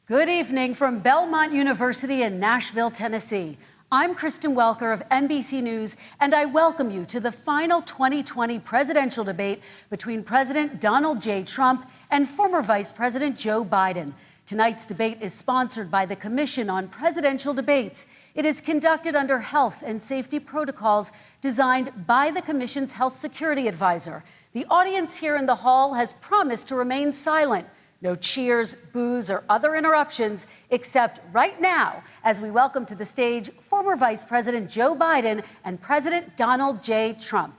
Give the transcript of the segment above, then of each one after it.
Good evening from Belmont University in Nashville, Tennessee. I'm Kristen Welker of NBC News, and I welcome you to the final 2020 presidential debate between President Donald J. Trump and former Vice President Joe Biden. Tonight's debate is sponsored by the Commission on Presidential Debates. It is conducted under health and safety protocols designed by the Commission's health security advisor. The audience here in the hall has promised to remain silent. No cheers, boos, or other interruptions, except right now, as we welcome to the stage former Vice President Joe Biden and President Donald J. Trump.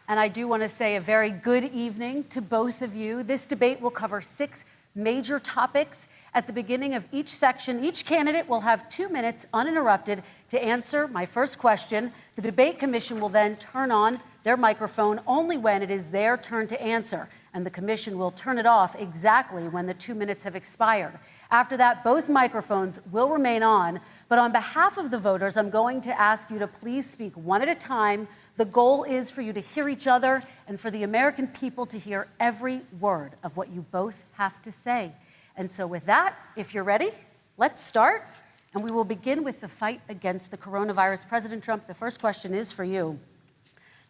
And I do want to say a very good evening to both of you. This debate will cover 6 major topics. At the beginning of each section, each candidate will have 2 minutes uninterrupted to answer my first question. The debate commission will then turn on their microphone only when it is their turn to answer, and the commission will turn it off exactly when the 2 minutes have expired. After that, both microphones will remain on, but on behalf of the voters, I'm going to ask you to please speak one at a time. The goal is for you to hear each other and for the American people to hear every word of what you both have to say. And so with that, if you're ready, let's start. And we will begin with the fight against the coronavirus. President Trump, the first question is for you.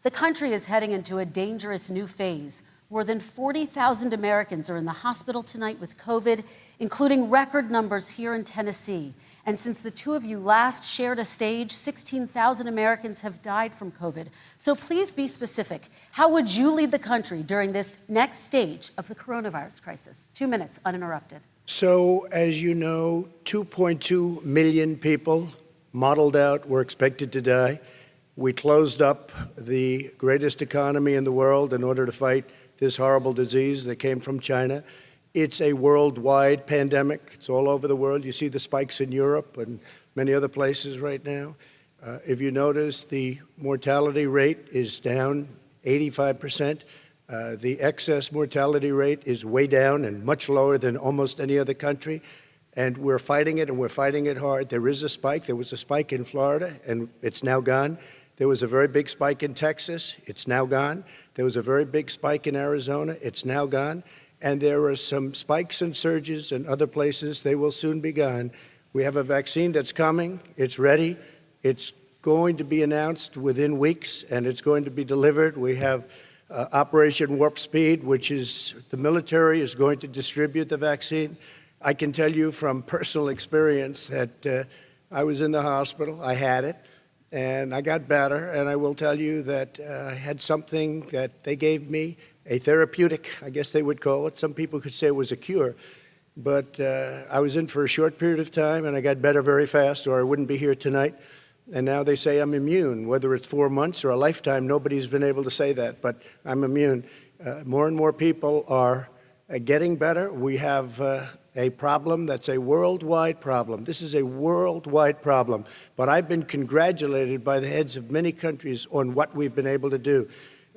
The country is heading into a dangerous new phase. More than 40,000 Americans are in the hospital tonight with COVID, including record numbers here in Tennessee. And since the two of you last shared a stage, 16,000 Americans have died from COVID. So please be specific. How would you lead the country during this next stage of the coronavirus crisis? 2 minutes, uninterrupted. So, as you know, 2.2 million people modeled out were expected to die. We closed up the greatest economy in the world in order to fight this horrible disease that came from China. It's a worldwide pandemic. It's all over the world. You see the spikes in Europe and many other places right now. If you notice, the mortality rate is down 85%. The excess mortality rate is way down and much lower than almost any other country. And we're fighting it, and we're fighting it hard. There is a spike. There was a spike in Florida, and it's now gone. There was a very big spike in Texas. It's now gone. There was a very big spike in Arizona. It's now gone. And there are some spikes and surges in other places. They will soon be gone. We have a vaccine that's coming. It's ready. It's going to be announced within weeks, and it's going to be delivered. We have Operation Warp Speed, which is the military is going to distribute the vaccine. I can tell you from personal experience that I was in the hospital. I had it, and I got better. And I will tell you that I had something that they gave me, a therapeutic, I guess they would call it. Some people could say it was a cure. But I was in for a short period of time, and I got better very fast, or I wouldn't be here tonight. And now they say I'm immune. Whether it's 4 months or a lifetime, nobody's been able to say that, but I'm immune. More and more people are getting better. We have a problem that's a worldwide problem. This is a worldwide problem. But I've been congratulated by the heads of many countries on what we've been able to do.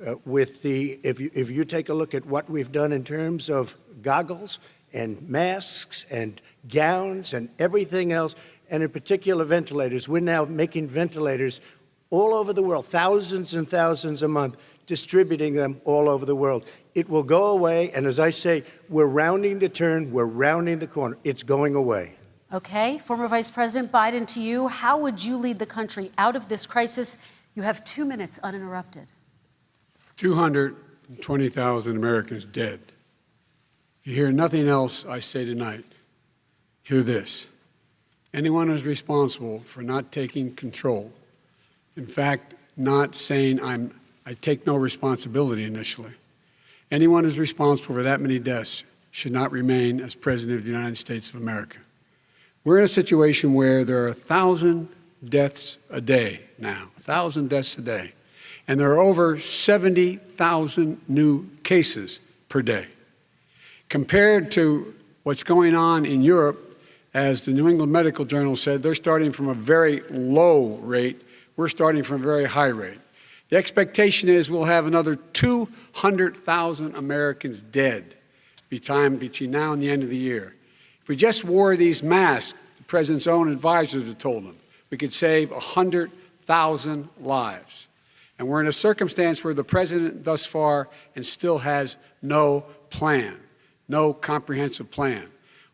If you take a look at what we've done in terms of goggles and masks and gowns and everything else, and in particular ventilators, we're now making ventilators all over the world, thousands and thousands a month, distributing them all over the world. It will go away, and as I say, we're rounding the turn, we're rounding the corner. It's going away. Okay, former Vice President Biden, to you, how would you lead the country out of this crisis? You have 2 minutes uninterrupted. 220,000 Americans dead. If you hear nothing else I say tonight, hear this. Anyone who's responsible for not taking control, in fact, not saying I take no responsibility initially, anyone who's responsible for that many deaths should not remain as President of the United States of America. We're in a situation where there are 1,000 deaths a day now, 1,000 deaths a day. And there are over 70,000 new cases per day. Compared to what's going on in Europe, as the New England Medical Journal said, they're starting from a very low rate. We're starting from a very high rate. The expectation is we'll have another 200,000 Americans dead between now and the end of the year. If we just wore these masks, the president's own advisors have told him, we could save 100,000 lives. And we're in a circumstance where the president thus far and still has no plan, no comprehensive plan.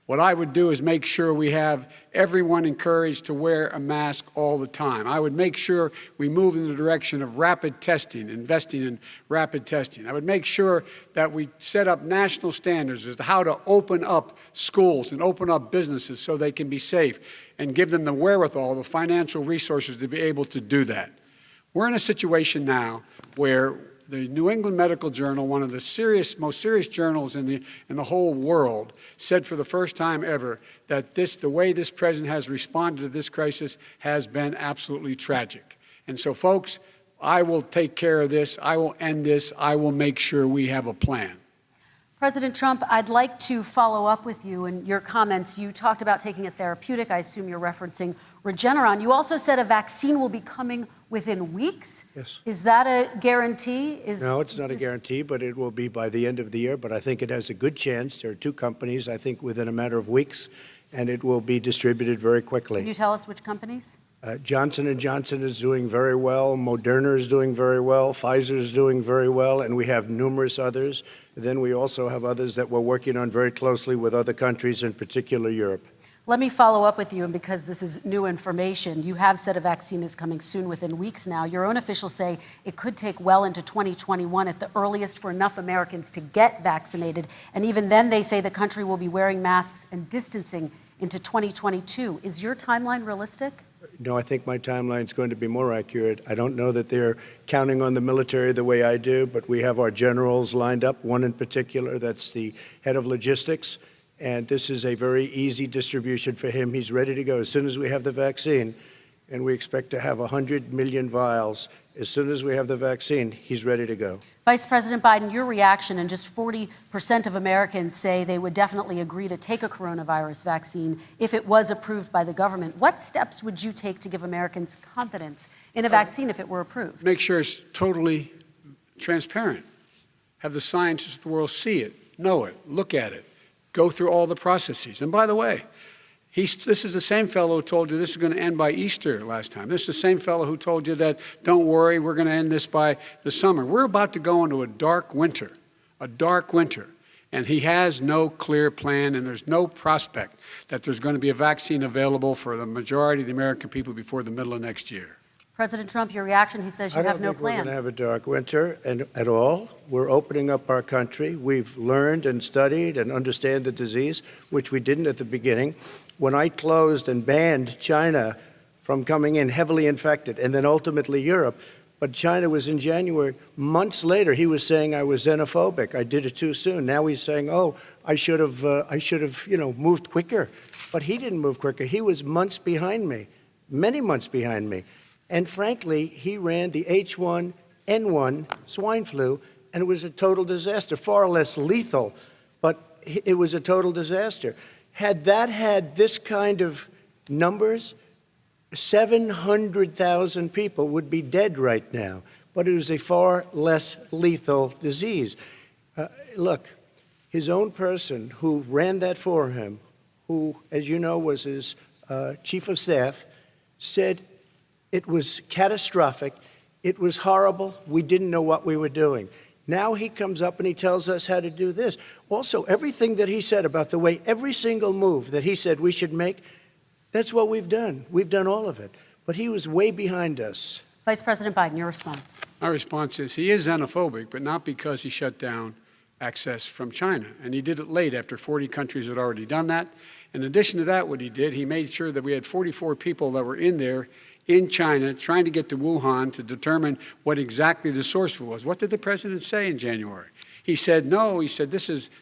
What I would do is make sure we have everyone encouraged to wear a mask all the time. I would make sure we move in the direction of rapid testing, investing in rapid testing. I would make sure that we set up national standards as to how to open up schools and open up businesses so they can be safe and give them the wherewithal, the financial resources to be able to do that. We're in a situation now where the New England Medical Journal, one of the most serious journals in the whole world, said for the first time ever that the way this president has responded to this crisis has been absolutely tragic. And so, folks, I will take care of this. I will end this. I will make sure we have a plan. President Trump, I'd like to follow up with you in your comments. You talked about taking a therapeutic. I assume you're referencing Regeneron. You also said a vaccine will be coming within weeks. Yes. Is that a guarantee? No, it's not a guarantee, but it will be by the end of the year. But I think it has a good chance. There are two companies, I think, within a matter of weeks, and it will be distributed very quickly. Can you tell us which companies? Johnson & Johnson is doing very well. Moderna is doing very well. Pfizer is doing very well. And we have numerous others. Then we also have others that we're working on very closely with other countries, in particular Europe. Let me follow up with you, and because this is new information, you have said a vaccine is coming soon, within weeks now. Your own officials say it could take well into 2021 at the earliest for enough Americans to get vaccinated. And even then, they say the country will be wearing masks and distancing into 2022. Is your timeline realistic? No, I think my timeline is going to be more accurate. I don't know that they're counting on the military the way I do, but we have our generals lined up, one in particular, that's the head of logistics. And this is a very easy distribution for him. He's ready to go as soon as we have the vaccine. And we expect to have 100 million vials. As soon as we have the vaccine, he's ready to go. Vice President Biden, your reaction, and just 40% of Americans say they would definitely agree to take a coronavirus vaccine if it was approved by the government. What steps would you take to give Americans confidence in a vaccine if it were approved? Make sure it's totally transparent. Have the scientists of the world see it, know it, look at it, go through all the processes. And by the way, this is the same fellow who told you this is going to end by Easter last time. This is the same fellow who told you that, don't worry, we're going to end this by the summer. We're about to go into a dark winter. And he has no clear plan, and there's no prospect that there's going to be a vaccine available for the majority of the American people before the middle of next year. President Trump, your reaction, he says you have no plan. I don't think we're going to have a dark winter at all. We're opening up our country. We've learned and studied and understand the disease, which we didn't at the beginning. When I closed and banned China from coming in heavily infected, and then ultimately Europe, but China was in January. Months later, he was saying I was xenophobic. I did it too soon. Now he's saying, oh, I should have, moved quicker. But he didn't move quicker. He was months behind me, many months behind me. And frankly, he ran the H1N1 swine flu, and it was a total disaster, far less lethal, but it was a total disaster. Had that had this kind of numbers, 700,000 people would be dead right now, but it was a far less lethal disease. Look, his own person who ran that for him, who, as you know, was his chief of staff, said it was catastrophic, it was horrible, we didn't know what we were doing. Now he comes up and he tells us how to do this. Also, everything that he said about the way every single move that he said we should make, that's what we've done. We've done all of it. But he was way behind us. Vice President Biden, your response. My response is he is xenophobic, but not because he shut down access from China. And he did it late after 40 countries had already done that. In addition to that, what he did, he made sure that we had 44 people that were in there in China trying to get to Wuhan to determine what exactly the source was. What did the president say in January? He said, no, he said,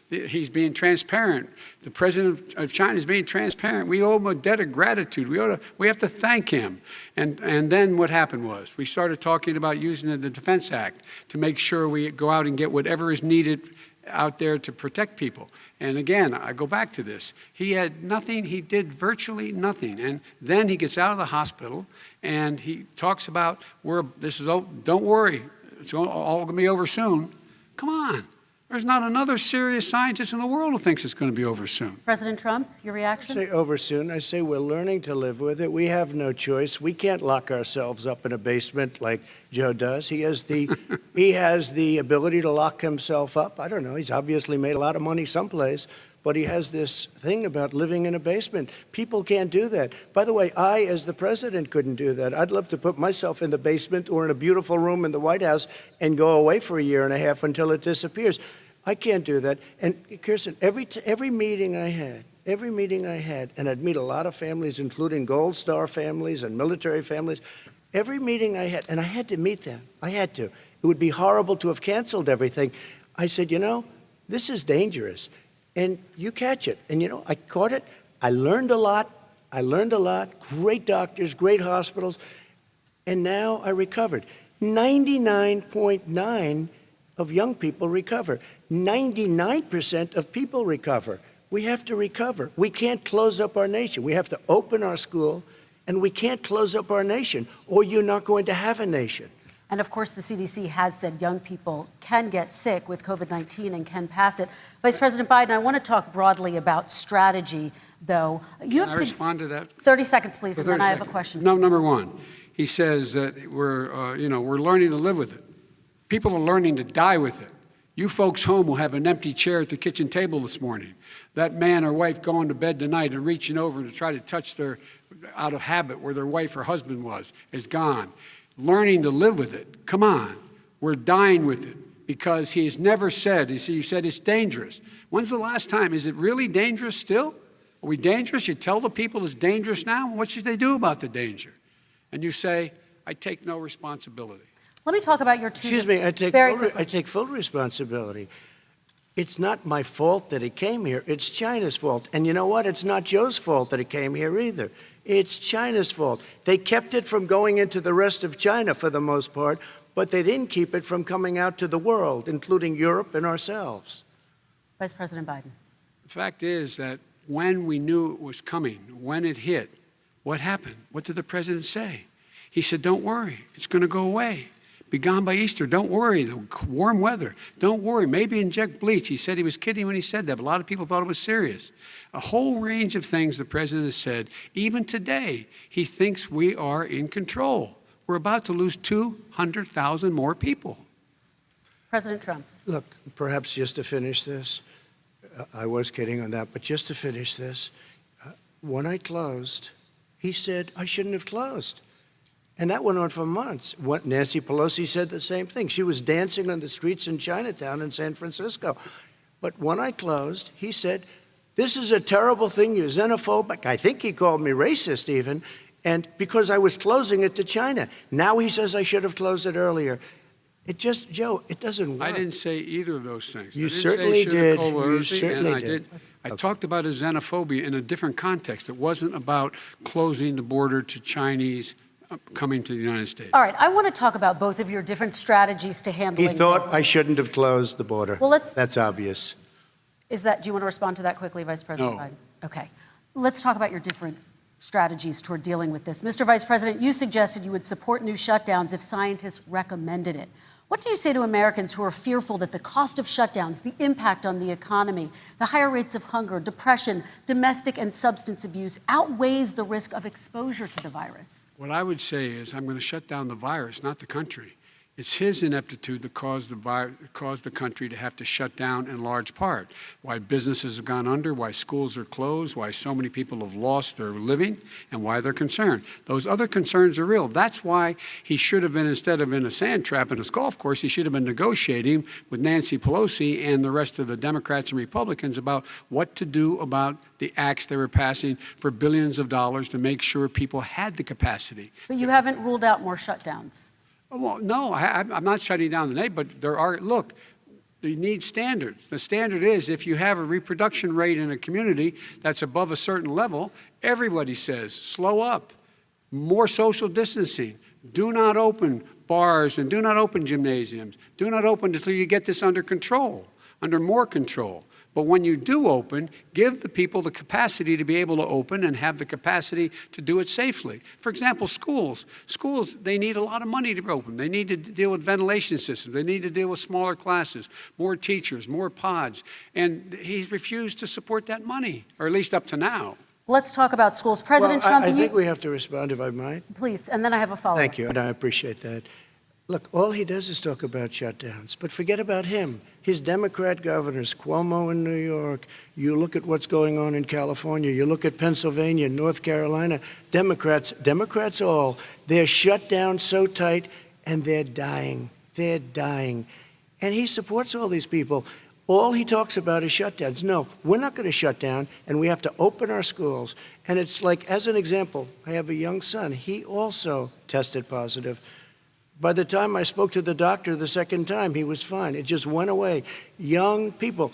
he's being transparent. The president of China is being transparent. We owe him a debt of gratitude. We have to thank him. And then what happened was we started talking about using the Defense Act to make sure we go out and get whatever is needed out there to protect people. And again, I go back to this. He had nothing. He did virtually nothing. And then he gets out of the hospital and he talks about, don't worry, it's all going to be over soon. Come on. There's not another serious scientist in the world who thinks it's going to be over soon. President Trump, your reaction? I say over soon. I say we're learning to live with it. We have no choice. We can't lock ourselves up in a basement like Joe does. He has the ability to lock himself up. I don't know. He's obviously made a lot of money someplace, but he has this thing about living in a basement. People can't do that. By the way, I, as the president, couldn't do that. I'd love to put myself in the basement or in a beautiful room in the White House and go away for a year and a half until it disappears. I can't do that. And Kirsten, every meeting I had, and I'd meet a lot of families, including Gold Star families and military families, every meeting I had, and I had to meet them. I had to. It would be horrible to have canceled everything. I said, this is dangerous. And you catch it. And, I caught it. I learned a lot. Great doctors, great hospitals. And now I recovered. 99.9% of young people recover. 99% of people recover. We have to recover. We can't close up our nation. We have to open our school, and we can't close up our nation, or you're not going to have a nation. And of course, the CDC has said young people can get sick with COVID-19 and can pass it. Vice President Biden, I want to talk broadly about strategy, though. Can I respond to that? 30 seconds, please, and then I have a question. No, number one, he says that we're learning to live with it. People are learning to die with it. You folks home will have an empty chair at the kitchen table this morning. That man or wife going to bed tonight and reaching over to try to touch out of habit where their wife or husband was, is gone. Learning to live with it. Come on. We're dying with it because he has never said, you said it's dangerous. When's the last time? Is it really dangerous still? Are we dangerous? You tell the people it's dangerous now? What should they do about the danger? And you say, I take no responsibility. Let me talk about your two. Excuse me, I take full responsibility. It's not my fault that he came here. It's China's fault. And you know what? It's not Joe's fault that he came here either. It's China's fault. They kept it from going into the rest of China for the most part, but they didn't keep it from coming out to the world, including Europe and ourselves. Vice President Biden. The fact is that when we knew it was coming, when it hit, what happened? What did the president say? He said, don't worry, it's going to go away. Be gone by Easter. Don't worry. The warm weather. Don't worry. Maybe inject bleach. He said he was kidding when he said that, but a lot of people thought it was serious. A whole range of things the president has said. Even today, he thinks we are in control. We're about to lose 200,000 more people. President Trump. Look, perhaps just to finish this, I was kidding on that, but just to finish this, when I closed, he said I shouldn't have closed. And that went on for months. Nancy Pelosi said the same thing. She was dancing on the streets in Chinatown in San Francisco. But when I closed, he said, this is a terrible thing, you're xenophobic. I think he called me racist even, and because I was closing it to China. Now he says I should have closed it earlier. Joe, it doesn't work. I didn't say either of those things. You certainly did. You certainly did. I talked about his xenophobia in a different context. It wasn't about closing the border to Chinese coming to the United States. All right, I want to talk about both of your different strategies to handling He thought this. I shouldn't have closed the border. Well, that's obvious. Do you want to respond to that quickly, Vice President Biden? Okay. Let's talk about your different strategies toward dealing with this. Mr. Vice President, you suggested you would support new shutdowns if scientists recommended it. What do you say to Americans who are fearful that the cost of shutdowns, the impact on the economy, the higher rates of hunger, depression, domestic and substance abuse outweighs the risk of exposure to the virus? What I would say is I'm going to shut down the virus, not the country. It's his ineptitude that caused the country to have to shut down in large part. Why businesses have gone under, why schools are closed, why so many people have lost their living, and why they're concerned. Those other concerns are real. That's why he should have been, instead of in a sand trap in his golf course, he should have been negotiating with Nancy Pelosi and the rest of the Democrats and Republicans about what to do about the acts they were passing for billions of dollars to make sure people had the capacity. But you haven't ruled out more shutdowns. Well, no, I'm not shutting down the neighborhood, but there are, look, you need standards. The standard is if you have a reproduction rate in a community that's above a certain level, everybody says, slow up, more social distancing. Do not open bars and do not open gymnasiums. Do not open until you get this under control, under more control. But when you do open, give the people the capacity to be able to open and have the capacity to do it safely. For example, schools. Schools, they need a lot of money to open. They need to deal with ventilation systems. They need to deal with smaller classes, more teachers, more pods. And he's refused to support that money, or at least up to now. Let's talk about schools. President Trump, I think we have to respond, if I might. Please, and then I have a follow-up. Thank you, and I appreciate that. Look, all he does is talk about shutdowns, but forget about him. His Democrat governors, Cuomo in New York, you look at what's going on in California, you look at Pennsylvania, North Carolina, Democrats all, they're shut down so tight, and they're dying. They're dying. And he supports all these people. All he talks about is shutdowns. No, we're not going to shut down, and we have to open our schools. And it's like, as an example, I have a young son. He also tested positive. By the time I spoke to the doctor the second time, he was fine. It just went away. Young people,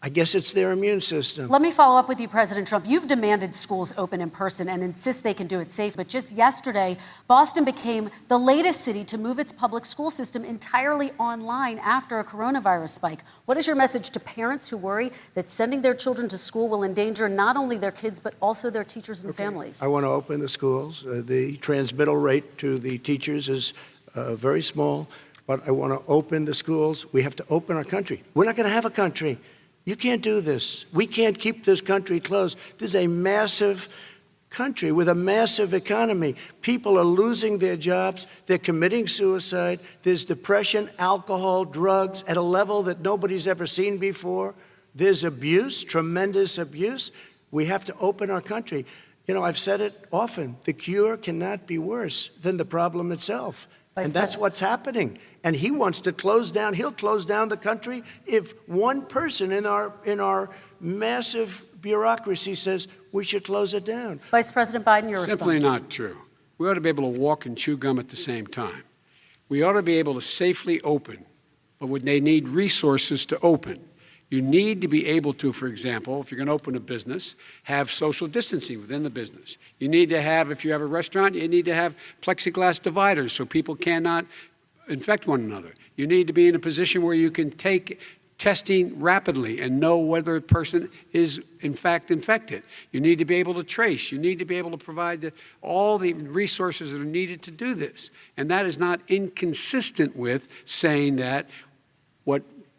I guess it's their immune system. Let me follow up with you, President Trump. You've demanded schools open in person and insist they can do it safe. But just yesterday, Boston became the latest city to move its public school system entirely online after a coronavirus spike. What is your message to parents who worry that sending their children to school will endanger not only their kids, but also their teachers and families? I want to open the schools. The transmittal rate to the teachers is very small, but I want to open the schools. We have to open our country. We're not going to have a country. You can't do this. We can't keep this country closed. This is a massive country with a massive economy. People are losing their jobs. They're committing suicide. There's depression, alcohol, drugs at a level that nobody's ever seen before. There's abuse, tremendous abuse. We have to open our country. You know, I've said it often. The cure cannot be worse than the problem itself. And that's what's happening. And he wants to close down. He'll close down the country if one person in our massive bureaucracy says we should close it down. Vice President Biden, your response. Simply not true. We ought to be able to walk and chew gum at the same time. We ought to be able to safely open, but they need resources to open. You need to be able to, for example, if you're going to open a business, have social distancing within the business. You need to have, if you have a restaurant, you need to have plexiglass dividers so people cannot infect one another. You need to be in a position where you can take testing rapidly and know whether a person is in fact infected. You need to be able to trace. You need to be able to provide all the resources that are needed to do this. And that is not inconsistent with saying that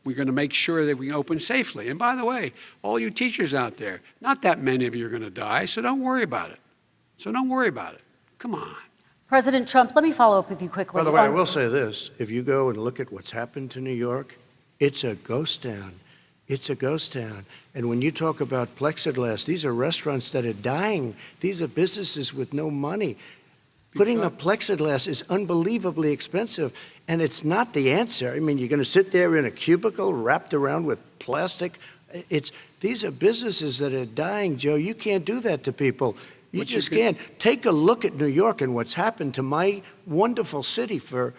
we're going to make sure that we open safely. And by the way, all you teachers out there, not that many of you are going to die, so don't worry about it. Come on. President Trump, let me follow up with you quickly. By the way, I will say this. If you go and look at what's happened to New York, it's a ghost town. It's a ghost town. And when you talk about plexiglass, these are restaurants that are dying. These are businesses with no money. Putting a plexiglass is unbelievably expensive, and it's not the answer. I mean, you're going to sit there in a cubicle wrapped around with plastic. These are businesses that are dying, Joe. You can't do that to people. You just can't. Take a look at New York and what's happened to my wonderful city for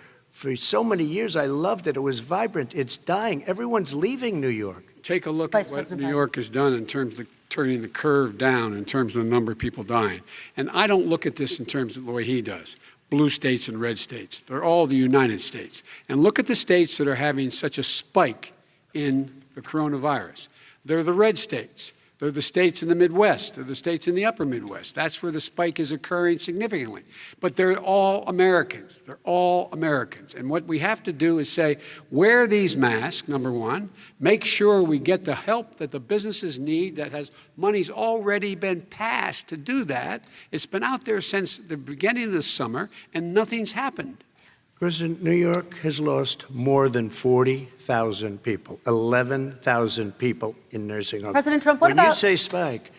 so many years. I loved it. It was vibrant. It's dying. Everyone's leaving New York. Take a look at what New York has done in terms of turning the curve down in terms of the number of people dying. And I don't look at this in terms of the way he does. Blue states and red states. They're all the United States. And look at the states that are having such a spike in the coronavirus. They're the red states. They're the states in the Midwest. They're the states in the upper Midwest. That's where the spike is occurring significantly. But they're all Americans. They're all Americans. And what we have to do is say, wear these masks, number one. Make sure we get the help that the businesses need that has money's already been passed to do that. It's been out there since the beginning of the summer, and nothing's happened. President, New York has lost more than 40,000 people, 11,000 people in nursing homes. President Trump, what about... When you say spike,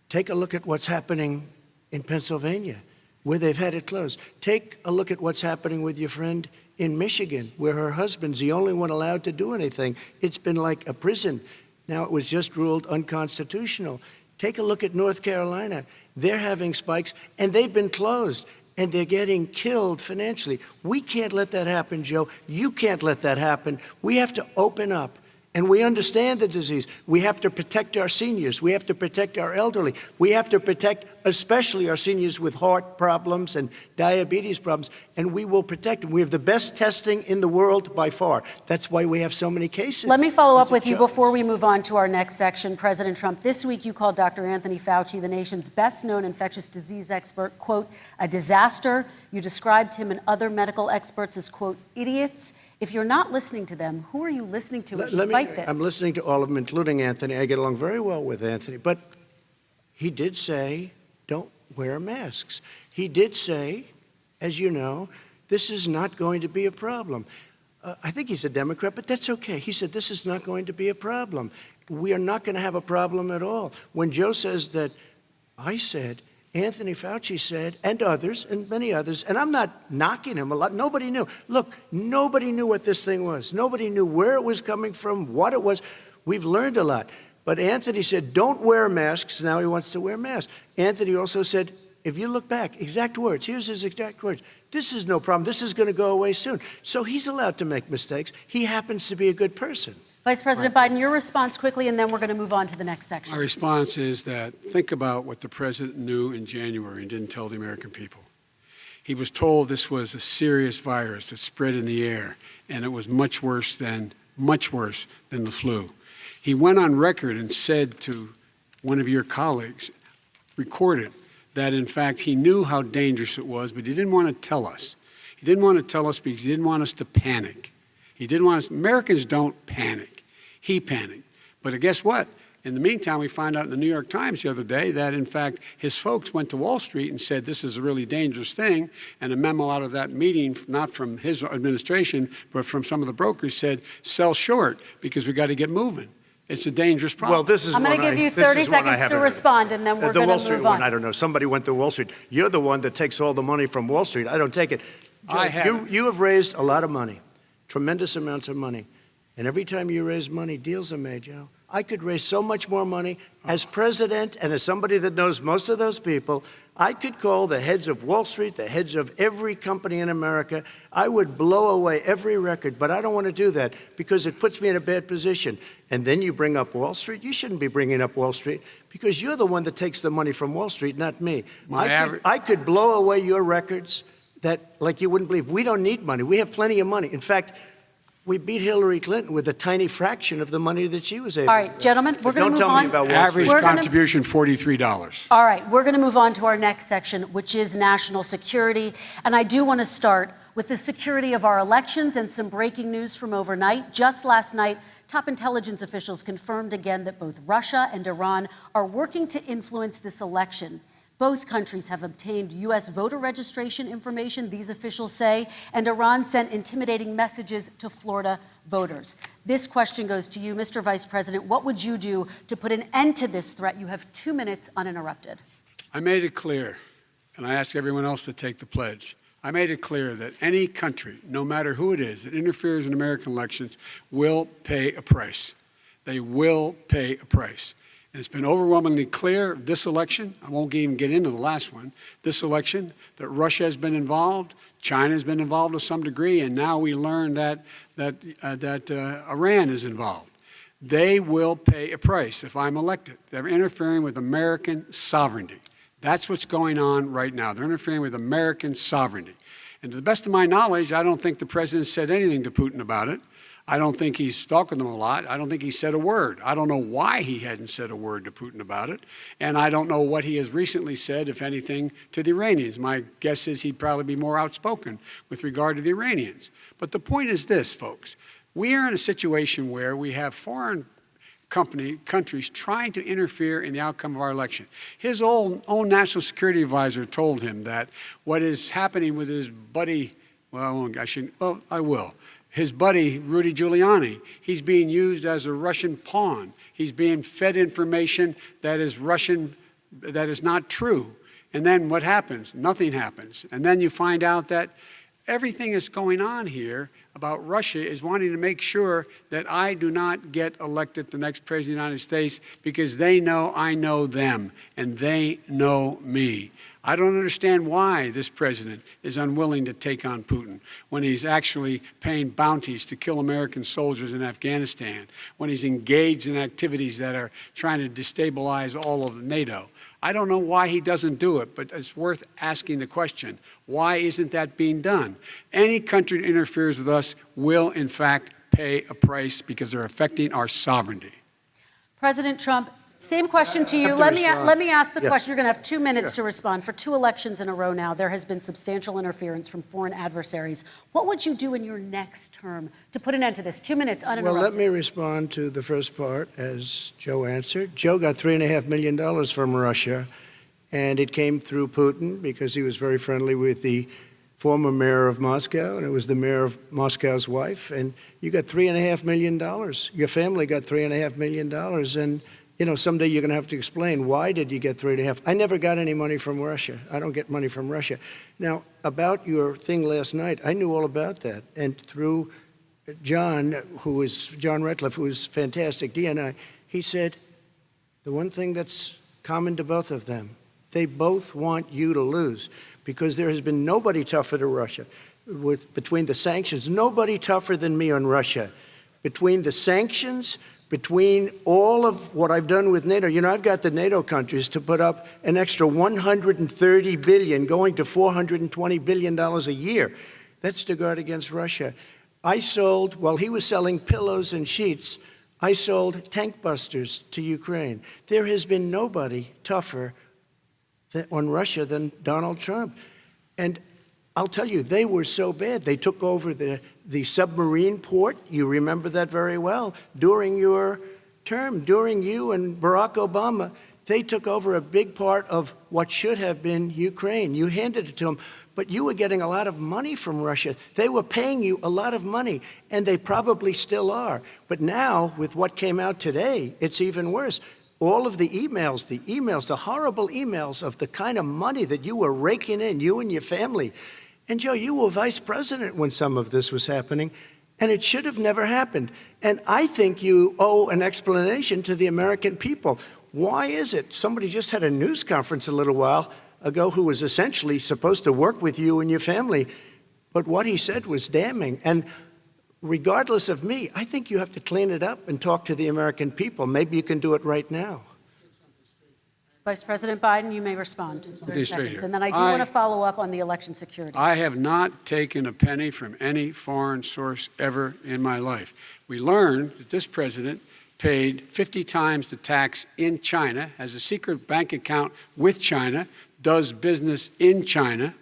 take a look at what's happening in Pennsylvania, where they've had it closed. Take a look at what's happening with your friend in Michigan, where her husband's the only one allowed to do anything. It's been like a prison. Now it was just ruled unconstitutional. Take a look at North Carolina. They're having spikes, and they've been closed. And they're getting killed financially. We can't let that happen, Joe. You can't let that happen. We have to open up. And we understand the disease. We have to protect our seniors. We have to protect our elderly. We have to protect especially our seniors with heart problems and diabetes problems. And we will protect them. We have the best testing in the world by far. That's why we have so many cases. Let me follow up with you before we move on to our next section. President Trump, this week you called Dr. Anthony Fauci, the nation's best-known infectious disease expert, quote, a disaster. You described him and other medical experts as, quote, idiots. If you're not listening to them, who are you listening to as you fight this? I'm listening to all of them, including Anthony. I get along very well with Anthony. But he did say, don't wear masks. He did say, as you know, this is not going to be a problem. I think he's a Democrat, but that's okay. He said this is not going to be a problem. We are not going to have a problem at all. When Joe says that, I said, Anthony Fauci said, and others, and many others, and I'm not knocking him a lot. Nobody knew. Look, nobody knew what this thing was. Nobody knew where it was coming from, what it was. We've learned a lot. But Anthony said, don't wear masks. Now he wants to wear masks. Anthony also said, if you look back, exact words, here's his exact words. This is no problem. This is going to go away soon. So he's allowed to make mistakes. He happens to be a good person. Vice President Biden, your response quickly, and then we're going to move on to the next section. My response is that think about what the president knew in January and didn't tell the American people. He was told this was a serious virus that spread in the air, and it was much worse than the flu. He went on record and said to one of your colleagues, recorded, that in fact he knew how dangerous it was, but he didn't want to tell us. He didn't want to tell us because he didn't want us to panic. He didn't want us, Americans don't panic. He panicked. But guess what? In the meantime, we found out in the New York Times the other day that, in fact, his folks went to Wall Street and said this is a really dangerous thing. And a memo out of that meeting, not from his administration, but from some of the brokers, said sell short because we got to get moving. It's a dangerous problem. Well, this is I'm going to give you 30 seconds to respond, and then we're going to move on. The Wall Street one, I don't know. Somebody went to Wall Street. You're the one that takes all the money from Wall Street. I don't take it. I have. You have raised a lot of money, tremendous amounts of money. And every time you raise money, deals are made, Joe. I could raise so much more money. As president and as somebody that knows most of those people, I could call the heads of Wall Street, the heads of every company in America. I would blow away every record, but I don't want to do that because it puts me in a bad position. And then you bring up Wall Street. You shouldn't be bringing up Wall Street because you're the one that takes the money from Wall Street, not me. I could blow away your records that, like you wouldn't believe. We don't need money. We have plenty of money. In fact, we beat Hillary Clinton with a tiny fraction of the money that she was able to. All right, gentlemen, we're going to move on. Don't tell me about Wall Street. Average contribution, $43. All right, we're going to move on to our next section, which is national security. And I do want to start with the security of our elections and some breaking news from overnight. Just last night, top intelligence officials confirmed again that both Russia and Iran are working to influence this election. Both countries have obtained U.S. voter registration information, these officials say, and Iran sent intimidating messages to Florida voters. This question goes to you, Mr. Vice President. What would you do to put an end to this threat? You have 2 minutes uninterrupted. I made it clear, and I ask everyone else to take the pledge. I made it clear that any country, no matter who it is, that interferes in American elections will pay a price. They will pay a price. And it's been overwhelmingly clear this election, I won't even get into the last one, this election, that Russia has been involved, China has been involved to some degree, and now we learn that Iran is involved. They will pay a price if I'm elected. They're interfering with American sovereignty. That's what's going on right now. They're interfering with American sovereignty. And to the best of my knowledge, I don't think the president said anything to Putin about it. I don't think he's talking to them a lot. I don't think he said a word. I don't know why he hadn't said a word to Putin about it. And I don't know what he has recently said, if anything, to the Iranians. My guess is he'd probably be more outspoken with regard to the Iranians. But the point is this, folks. We are in a situation where we have foreign countries trying to interfere in the outcome of our election. His own national security advisor told him that what is happening with his buddy, I will. His buddy, Rudy Giuliani, he's being used as a Russian pawn. He's being fed information that is Russian, that is not true. And then what happens? Nothing happens. And then you find out that everything that's going on here about Russia is wanting to make sure that I do not get elected the next president of the United States because they know I know them and they know me. I don't understand why this president is unwilling to take on Putin when he's actually paying bounties to kill American soldiers in Afghanistan, when he's engaged in activities that are trying to destabilize all of NATO. I don't know why he doesn't do it, but it's worth asking the question, why isn't that being done? Any country that interferes with us will, in fact, pay a price because they're affecting our sovereignty. President Trump, same question to you. Let me ask the question. You're going to have 2 minutes to respond. For 2 elections in a row now, there has been substantial interference from foreign adversaries. What would you do in your next term to put an end to this? 2 minutes, uninterrupted. Well, let me respond to the first part, as Joe answered. Joe got $3.5 million from Russia, and it came through Putin because he was very friendly with the former mayor of Moscow, and it was the mayor of Moscow's wife. And you got $3.5 million. Your family got $3.5 million. And you know, someday you're going to have to explain, why did you get 3.5? I never got any money from Russia. I don't get money from Russia. Now, about your thing last night, I knew all about that. And through John Ratcliffe, who is fantastic, DNI, he said, the one thing that's common to both of them, they both want you to lose, because there has been nobody tougher to Russia. Between the sanctions, nobody tougher than me on Russia. Between the sanctions, between all of what I've done with NATO, you know, I've got the NATO countries to put up an extra $130 billion, going to $420 billion a year. That's to guard against Russia. I sold, while he was selling pillows and sheets, I sold tank busters to Ukraine. There has been nobody tougher on Russia than Donald Trump. And I'll tell you, they were so bad. They took over the submarine port. You remember that very well. During your term, during you and Barack Obama, they took over a big part of what should have been Ukraine. You handed it to them, but you were getting a lot of money from Russia. They were paying you a lot of money, and they probably still are. But now, with what came out today, it's even worse. All of the emails, the horrible emails of the kind of money that you were raking in, you and your family. And Joe, you were vice president when some of this was happening, and it should have never happened. And I think you owe an explanation to the American people. Why is it? Somebody just had a news conference a little while ago who was essentially supposed to work with you and your family, but what he said was damning. And regardless of me, I think you have to clean it up and talk to the American people. Maybe you can do it right now. Vice President Biden, you may respond. 30 seconds. And then I do want to follow up on the election security. I have not taken a penny from any foreign source ever in my life. We learned that this president paid 50 times the tax in China, has a secret bank account with China, does business in China,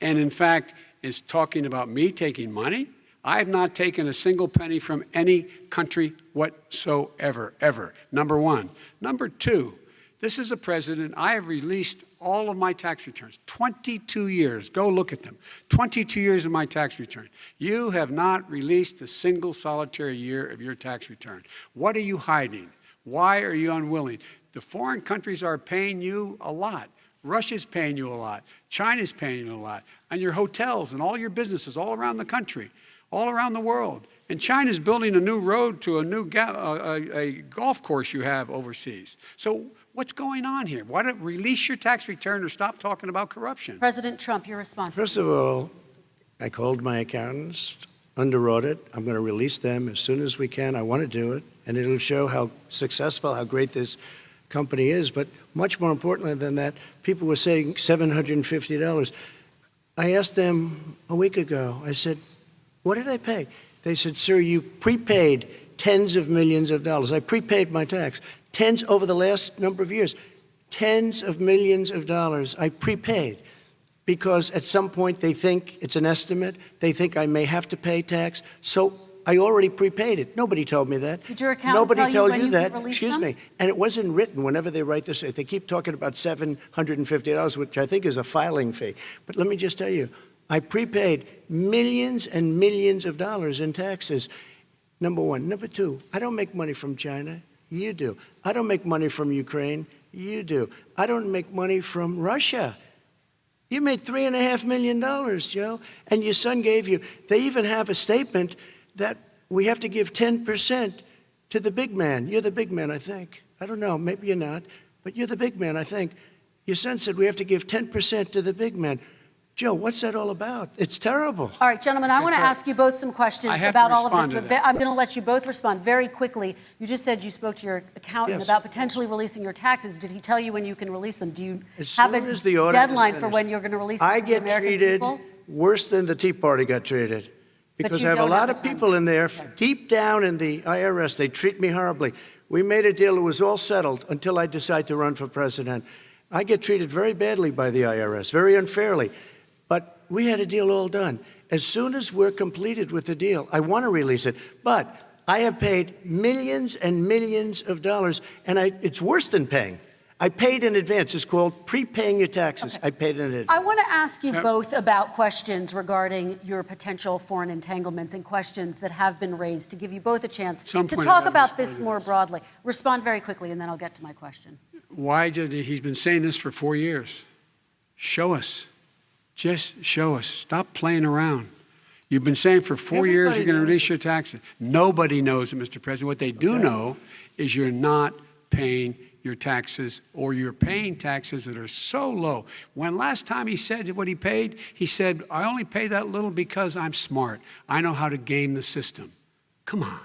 and in fact is talking about me taking money. I have not taken a single penny from any country whatsoever, ever. Number one. Number two, this is a president, I have released all of my tax returns, 22 years. Go look at them. 22 years of my tax return. You have not released a single solitary year of your tax return. What are you hiding? Why are you unwilling? The foreign countries are paying you a lot. Russia's paying you a lot. China's paying you a lot. And your hotels and all your businesses all around the country, all around the world. And China's building a new road to a new a golf course you have overseas. So what's going on here? Why don't release your tax return or stop talking about corruption? President Trump, your response. First of all, I called my accountants under audit. I'm going to release them as soon as we can. I want to do it, and it'll show how successful, how great this company is. But much more importantly than that, people were saying $750. I asked them a week ago, I said, what did I pay? They said, sir, you prepaid tens of millions of dollars. I prepaid my tax. Tens over the last number of years. Tens of millions of dollars I prepaid because at some point they think it's an estimate. They think I may have to pay tax. So I already prepaid it. Nobody told me that. Did your accountant Nobody tell told you that. Excuse me. And it wasn't written whenever they write this. They keep talking about $750, which I think is a filing fee. But let me just tell you, I prepaid millions and millions of dollars in taxes. Number one. Number two, I don't make money from China. You do. I don't make money from Ukraine. You do. I don't make money from Russia. You made $3.5 million, Joe, and your son gave you. They even have a statement that we have to give 10% to the big man. You're the big man, I think. I don't know, maybe you're not, but you're the big man, I think. Your son said we have to give 10% to the big man. Joe, what's that all about? It's terrible. All right, gentlemen, I want to ask you both some questions about all of this, but I'm going to let you both respond very quickly. You just said you spoke to your accountant about potentially releasing your taxes. Did he tell you when you can release them? Do you have a deadline for when you're going to release them to the American people? I get treated worse than the Tea Party got treated. Because I have a lot of people in there, deep down in the IRS, they treat me horribly. We made a deal, it was all settled until I decide to run for president. I get treated very badly by the IRS, very unfairly. But we had a deal all done. As soon as we're completed with the deal, I want to release it. But I have paid millions and millions of dollars, and it's worse than paying. I paid in advance. It's called prepaying your taxes. I paid in advance. I want to ask you both about questions regarding your potential foreign entanglements and questions that have been raised to give you both a chance to talk about this more broadly. Respond very quickly, and then I'll get to my question. Why did he's been saying this for 4 years? Show us. Just show us. Stop playing around. You've been saying for 4 years you're going to release your taxes. Nobody knows it, Mr. President. What they do know is you're not paying your taxes, or you're paying taxes that are so low. When last time he said what he paid, he said, I only pay that little because I'm smart. I know how to game the system. Come on.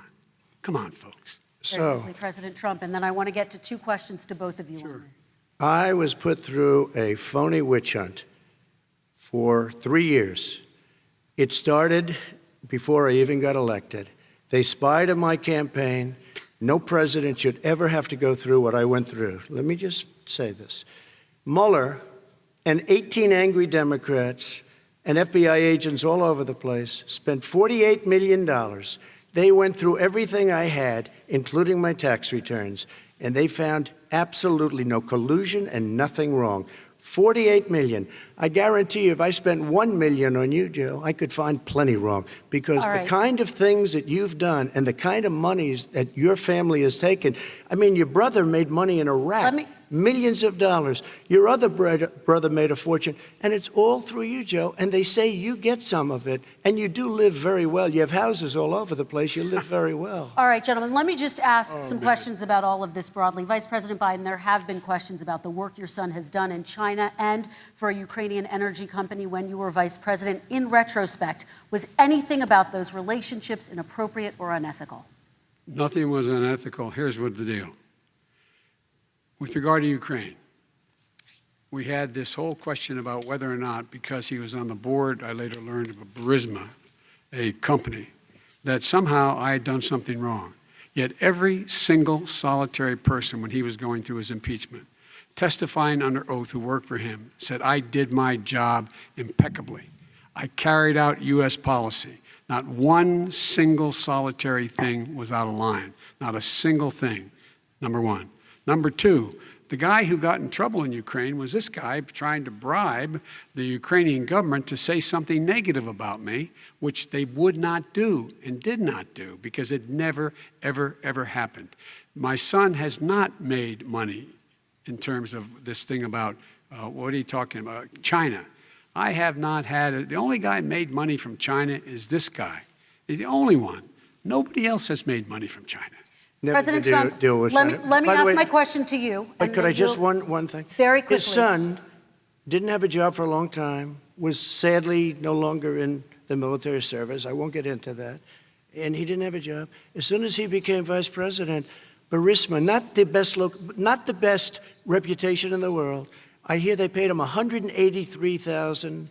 Come on, folks. Very quickly, President Trump, and then I want to get to two questions to both of you on this. I was put through a phony witch hunt for 3 years. It started before I even got elected. They spied on my campaign. No president should ever have to go through what I went through. Let me just say this. Mueller and 18 angry Democrats and FBI agents all over the place spent $48 million. They went through everything I had, including my tax returns, and they found absolutely no collusion and nothing wrong. $48 million. I guarantee you, if I spent $1 million on you, Joe, I could find plenty wrong. Because the kind of things that you've done and the kind of monies that your family has taken, I mean, your brother made money in Iraq, millions of dollars. Your other brother made a fortune, and it's all through you, Joe. And they say you get some of it, and you do live very well. You have houses all over the place. You live very well. All right, gentlemen, let me just ask some questions about all of this broadly. Vice President Biden, there have been questions about the work your son has done in China and for a Ukrainian energy company when you were vice president. In retrospect, was anything about those relationships inappropriate or unethical? Nothing was unethical. Here's what the deal. With regard to Ukraine, we had this whole question about whether or not, because he was on the board, I later learned of a Burisma, a company, that somehow I had done something wrong. Yet every single solitary person, when he was going through his impeachment, testifying under oath who worked for him, said, I did my job impeccably. I carried out U.S. policy. Not one single solitary thing was out of line. Not a single thing, number one. Number two, the guy who got in trouble in Ukraine was this guy trying to bribe the Ukrainian government to say something negative about me, which they would not do and did not do because it never, ever, ever happened. My son has not made money in terms of this thing about, what are you talking about, China. I have not had, the only guy made money from China is this guy. He's the only one. Nobody else has made money from China. President Trump, let me ask my question to you. But could I just one thing? Very quickly. His son didn't have a job for a long time, was sadly no longer in the military service. I won't get into that. And he didn't have a job. As soon as he became vice president, Burisma, not the best reputation in the world. I hear they paid him $183,000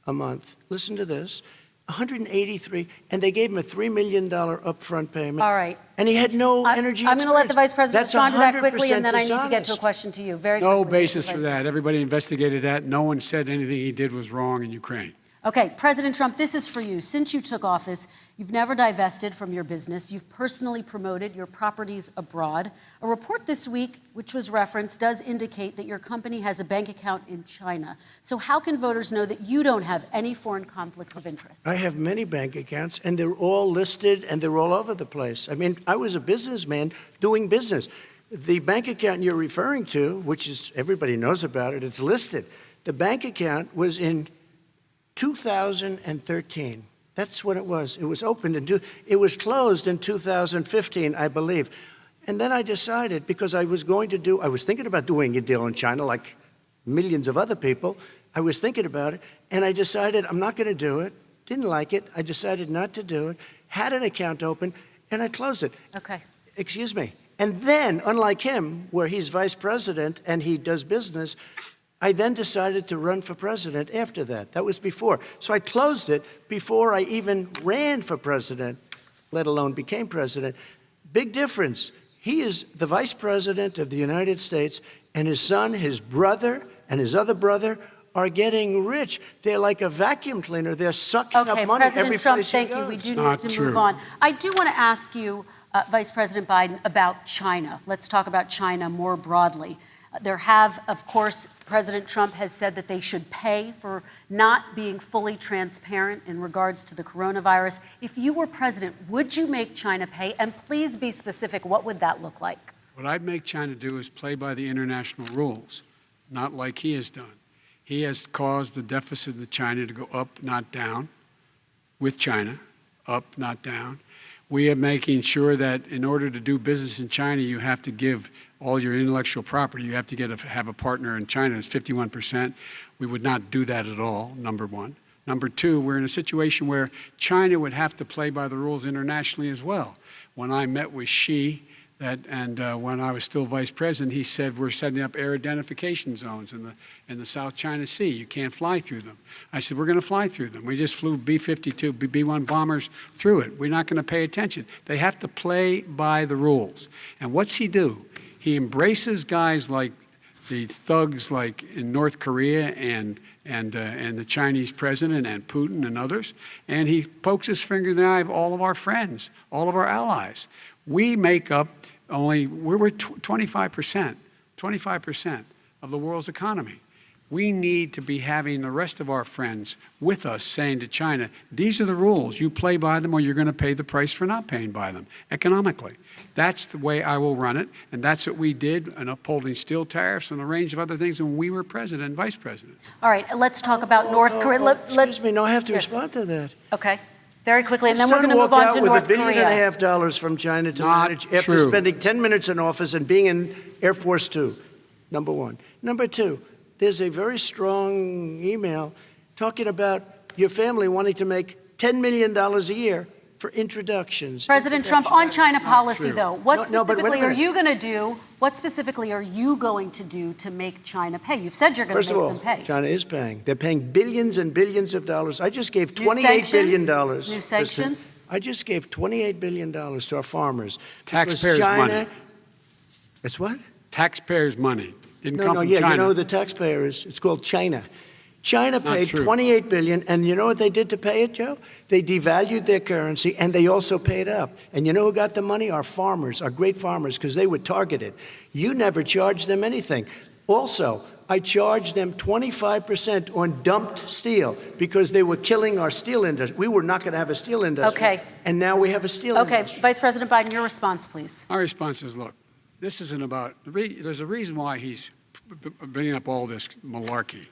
a month. Listen to this. $183,000, and they gave him a $3 million upfront payment. All right. And he had no energy I'm going to let the Vice President respond to that quickly, and then I need to get to a dishonest. question to you. Very quickly. No basis for that. Everybody investigated that. No one said anything he did was wrong in Ukraine. Okay, President Trump, this is for you. Since you took office, you've never divested from your business. You've personally promoted your properties abroad. A report this week, which was referenced, does indicate that your company has a bank account in China. So how can voters know that you don't have any foreign conflicts of interest? I have many bank accounts, and they're all listed, and they're all over the place. I mean, I was a businessman doing business. The bank account you're referring to, which is everybody knows about it, it's listed. The bank account was in 2013. That's when it was. It was opened it was closed in 2015, I believe. And then I decided, because I was thinking about doing a deal in China like millions of other people. I was thinking about it, and I decided I'm not going to do it. Didn't like it. I decided not to do it. Had an account open, and I closed it. Okay. Excuse me. And then, unlike him, where he's vice president and he does business, I then decided to run for president after that. That was before. So I closed it before I even ran for president, let alone became president. Big difference. He is the vice president of the United States, and his son, his brother, and his other brother are getting rich. They're like a vacuum cleaner. They're sucking up money President every Trump, place he thank you. goes. We do need to move on. I do want to ask you, Vice President Biden, about China. Let's talk about China more broadly. There have, of course, President Trump has said that they should pay for not being fully transparent in regards to the coronavirus. If you were president, would you make China pay? And please be specific. What would that look like? What I'd make China do is play by the international rules, not like he has done. He has caused the deficit of China to go up, not down, with China, up, not down. We are making sure that in order to do business in China, you have to give all your intellectual property. You have to have a partner in China. It's 51%. We would not do that at all, number one. Number two, we're in a situation where China would have to play by the rules internationally as well. When I met with Xi, when I was still vice president, he said we're setting up air identification zones in the South China Sea. You can't fly through them. I said we're going to fly through them. We just flew B-52, B-1 bombers through it. We're not going to pay attention. They have to play by the rules. And what's he do? He embraces guys like the thugs like in North Korea and the Chinese president and Putin and others, and he pokes his finger in the eye of all of our friends, all of our allies. We make up we're 25% of the world's economy. We need to be having the rest of our friends with us saying to China, these are the rules. You play by them or you're going to pay the price for not paying by them economically. That's the way I will run it, and that's what we did in upholding steel tariffs and a range of other things when we were president and vice president. All right, let's talk about North Korea. Excuse me, no, I have to respond to that. Okay. Very quickly, and then we're going to move on to North Korea. With $1.5 billion from China to manage after spending 10 minutes in office and being in Air Force Two, number one. Number two, there's a very strong email talking about your family wanting to make $10 million a year for introductions. President Trump, on China policy, though, what specifically are you going to do? What specifically are you going to do to make China pay? You've said you're going to make them pay. First of all, China is paying. They're paying billions and billions of dollars. I just gave $28 billion. New sanctions? I just gave $28 billion to our farmers. Taxpayers' money. It's what? Taxpayers' money. Didn't come from China. China. You know who the taxpayer is? It's called China. China paid $28 billion, and you know what they did to pay it, Joe? They devalued their currency, and they also paid up. And you know who got the money? Our farmers, our great farmers, because they were targeted. You never charged them anything. Also, I charged them 25% on dumped steel because they were killing our steel industry. We were not going to have a steel industry. Okay. And now we have a steel industry. Vice President Biden, your response, please. My response is, look, this isn't about, there's a reason why he's bringing up all this malarkey.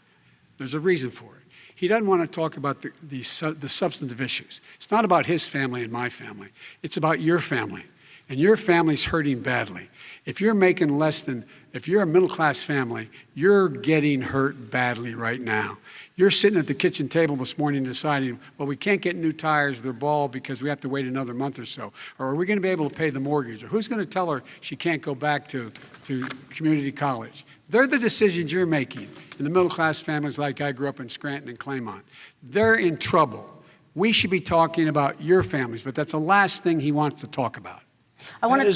There's a reason for it. He doesn't want to talk about the substantive issues. It's not about his family and my family. It's about your family. And your family's hurting badly. If you're making less than, if you're a middle-class family, you're getting hurt badly right now. You're sitting at the kitchen table this morning deciding, well, we can't get new tires, they're bald because we have to wait another month or so. Or are we going to be able to pay the mortgage? Or who's going to tell her she can't go back to community college? They're the decisions you're making in the middle-class families like I grew up in Scranton and Claymont. They're in trouble. We should be talking about your families, but that's the last thing he wants to talk about. I want to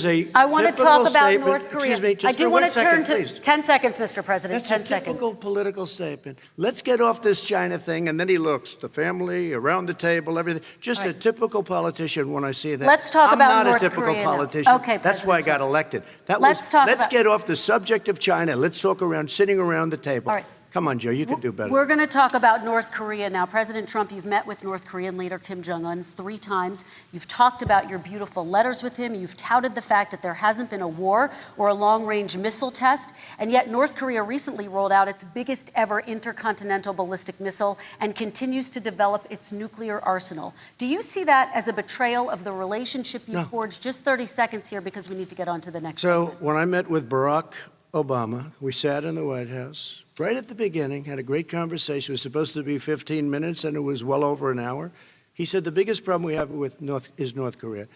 talk about North Korea. Excuse me, just I do want to turn to please. 10 seconds, Mr. President. That's 10 a seconds. typical political statement. Let's get off this China thing, and then he looks, the family, around the table, everything. Just a typical politician when I see that. Let's talk about North Korea. I'm not a typical politician. Okay, that's why I got elected. Let's get off the subject of China. Let's talk sitting around the table. All right. Come on, Joe, you can do better. We're going to talk about North Korea now. President Trump, you've met with North Korean leader Kim Jong-un 3 times. You've talked about your beautiful letters with him. You've touted the fact that there hasn't been a war or a long-range missile test. And yet North Korea recently rolled out its biggest ever intercontinental ballistic missile and continues to develop its nuclear arsenal. Do you see that as a betrayal of the relationship you forged? Just 30 seconds here because we need to get on to the next So when I met with Barack Obama, we sat in the White House right at the beginning, had a great conversation. It was supposed to be 15 minutes, and it was well over an hour. He said the biggest problem we have with North Korea.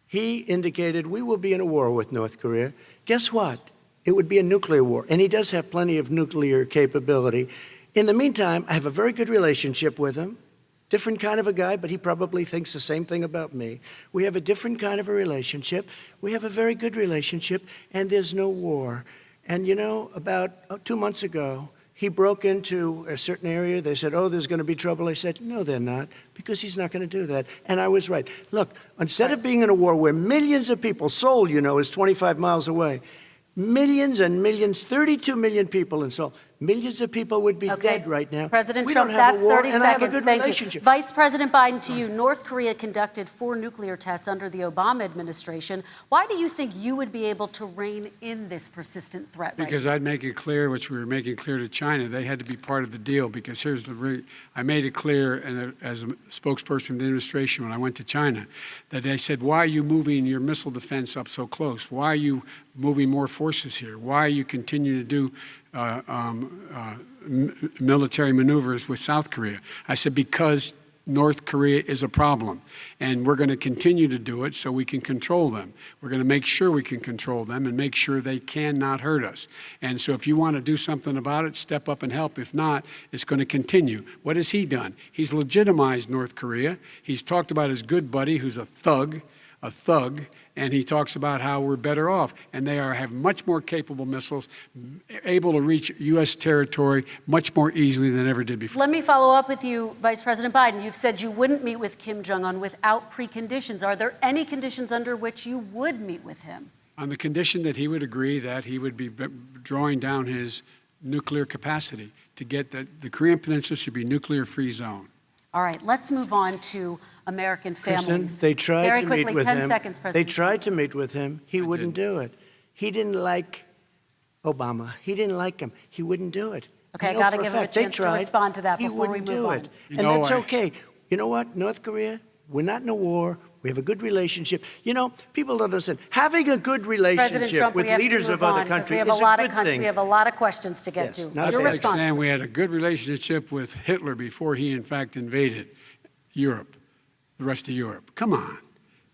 He indicated we will be in a war with North Korea. Guess what? It would be a nuclear war, and he does have plenty of nuclear capability. In the meantime, I have a very good relationship with him. Different kind of a guy, but he probably thinks the same thing about me. We have a different kind of a relationship. We have a very good relationship, and there's no war. And, you know, about 2 months ago, he broke into a certain area. They said, oh, there's going to be trouble. I said, no, they're not, because he's not going to do that. And I was right. Look, instead of being in a war where millions of people, Seoul, you know, is 25 miles away, millions and millions, 32 million people in Seoul, millions of people would be dead right now. President we Trump, don't have that's a war, 30 and seconds. I have a good Thank relationship. you. Vice President Biden, to you. North Korea conducted 4 nuclear tests under the Obama administration. Why do you think you would be able to rein in this persistent threat? Because I'd make it clear, which we were making clear to China, they had to be part of the deal. Because here's the I made it clear, and as a spokesperson of the administration when I went to China, that they said, why are you moving your missile defense up so close? Why are you moving more forces here? Why are you continuing to do military maneuvers with South Korea? I said, because North Korea is a problem, and we're going to continue to do it so we can control them. We're going to make sure we can control them and make sure they cannot hurt us. And so if you want to do something about it, step up and help. If not, it's going to continue. What has he done? He's legitimized North Korea. He's talked about his good buddy, who's a thug, and he talks about how we're better off. And they have much more capable missiles, able to reach U.S. territory much more easily than ever did before. Let me follow up with you, Vice President Biden. You've said you wouldn't meet with Kim Jong-un without preconditions. Are there any conditions under which you would meet with him? On the condition that he would agree that he would be drawing down his nuclear capacity to get the Korean Peninsula should be a nuclear-free zone. All right, let's move on to American families. Kristen, they tried Very to quickly, meet with 10 him. seconds, President. They tried to meet with him. He wouldn't do it. He didn't like Obama. He didn't like him. He wouldn't do it. Okay, I got to give him a chance to respond to that before we move on. And that's okay. You know what, North Korea, we're not in a war. We have a good relationship. You know, people don't understand. Having a good relationship with leaders of other countries is a good thing. We have a lot of questions to get to. That's like saying we had a good relationship with Hitler before he, in fact, invaded Europe, the rest of Europe. Come on.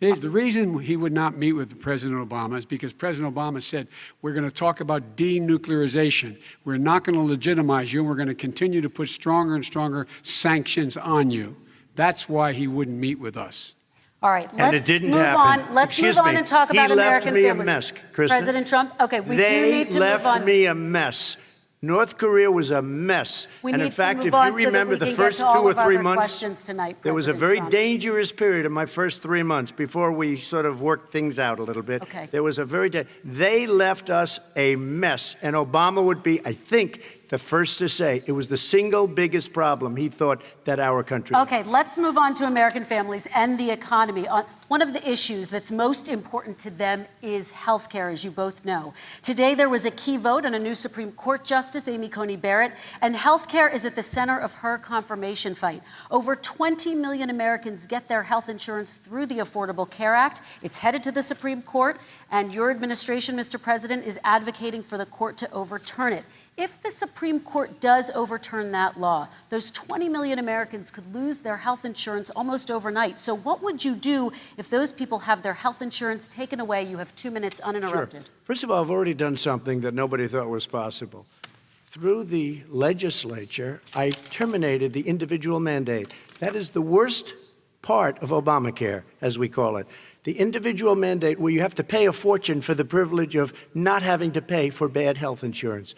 The reason he would not meet with President Obama is because President Obama said, we're going to talk about denuclearization. We're not going to legitimize you, and we're going to continue to put stronger and stronger sanctions on you. That's why he wouldn't meet with us. All right, and it didn't happen. Let's move on and talk about American families. He left me a mess, Kristen. President Trump, okay, we do need to move on. They left me a mess. North Korea was a mess. And in fact, if you remember the first 2 or 3 months, there was a very dangerous period in my first 3 months before we sort of worked things out a little bit. Okay. There was a they left us a mess. And Obama would be, I think, the first to say it was the single biggest problem he thought that our country had. Okay, let's move on to American families and the economy. One of the issues that's most important to them is health care, as you both know. Today, there was a key vote on a new Supreme Court Justice, Amy Coney Barrett, and health care is at the center of her confirmation fight. Over 20 million Americans get their health insurance through the Affordable Care Act. It's headed to the Supreme Court, and your administration, Mr. President, is advocating for the court to overturn it. If the Supreme Court does overturn that law, those 20 million Americans could lose their health insurance almost overnight. So what would you do if those people have their health insurance taken away? You have 2 minutes uninterrupted. Sure. First of all, I've already done something that nobody thought was possible. Through the legislature, I terminated the individual mandate. That is the worst part of Obamacare, as we call it. The individual mandate where you have to pay a fortune for the privilege of not having to pay for bad health insurance.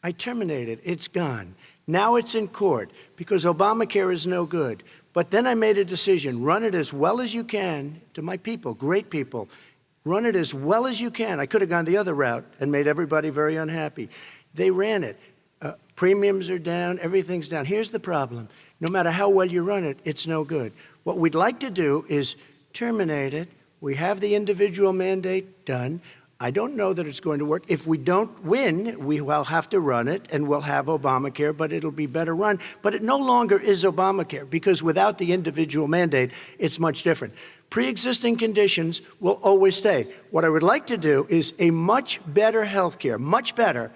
I terminated. It's gone. Now it's in court because Obamacare is no good. But then I made a decision. Run it as well as you can to my people, great people. Run it as well as you can. I could have gone the other route and made everybody very unhappy. They ran it. Premiums are down. Everything's down. Here's the problem. No matter how well you run it, it's no good. What we'd like to do is terminate it. We have the individual mandate done. I don't know that it's going to work. If we don't win, we will have to run it, and we'll have Obamacare, but it'll be better run. But it no longer is Obamacare, because without the individual mandate, it's much different. Pre-existing conditions will always stay. What I would like to do is a much better health care, much better,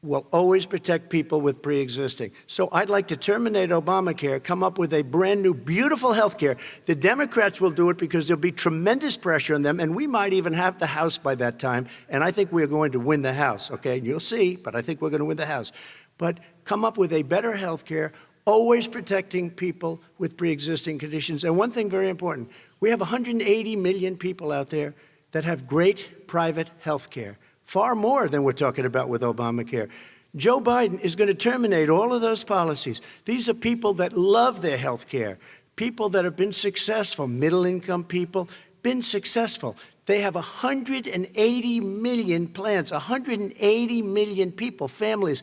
will always protect people with pre-existing. So I'd like to terminate Obamacare, come up with a brand new, beautiful health care. The Democrats will do it because there'll be tremendous pressure on them, and we might even have the House by that time, and I think we're going to win the House, okay? You'll see, but I think we're going to win the House. But come up with a better health care, always protecting people with pre-existing conditions. And one thing very important, we have 180 million people out there that have great private health care. Far more than we're talking about with Obamacare. Joe Biden is going to terminate all of those policies. These are people that love their health care, people that have been successful, middle-income people, been successful. They have 180 million plans, 180 million people, families.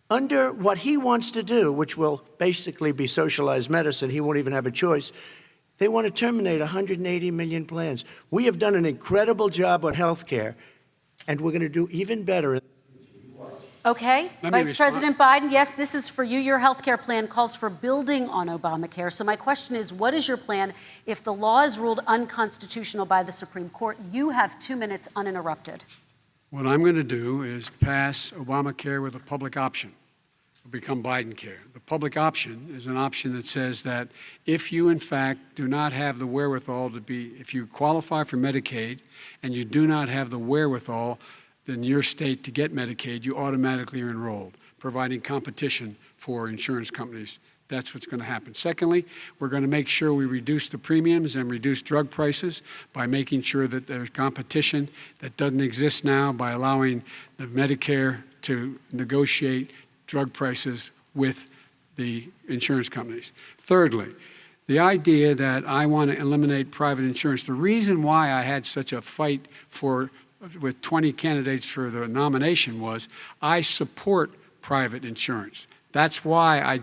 Under what he wants to do, which will basically be socialized medicine, he won't even have a choice, they want to terminate 180 million plans. We have done an incredible job on health care, and we're going to do even better. Okay, Vice President Biden, yes, this is for you. Your health care plan calls for building on Obamacare. So my question is, what is your plan if the law is ruled unconstitutional by the Supreme Court? You have 2 minutes uninterrupted. What I'm going to do is pass Obamacare with a public option. It'll become Biden-care. The public option is an option that says that if you, in fact, do not have the wherewithal to be, if you qualify for Medicaid and you do not have the wherewithal in your state to get Medicaid, you automatically are enrolled, providing competition for insurance companies. That's what's going to happen. Secondly, we're going to make sure we reduce the premiums and reduce drug prices by making sure that there's competition that doesn't exist now by allowing the Medicare to negotiate drug prices with the insurance companies. Thirdly, the idea that I want to eliminate private insurance, the reason why I had such a fight with 20 candidates for the nomination was I support private insurance. That's why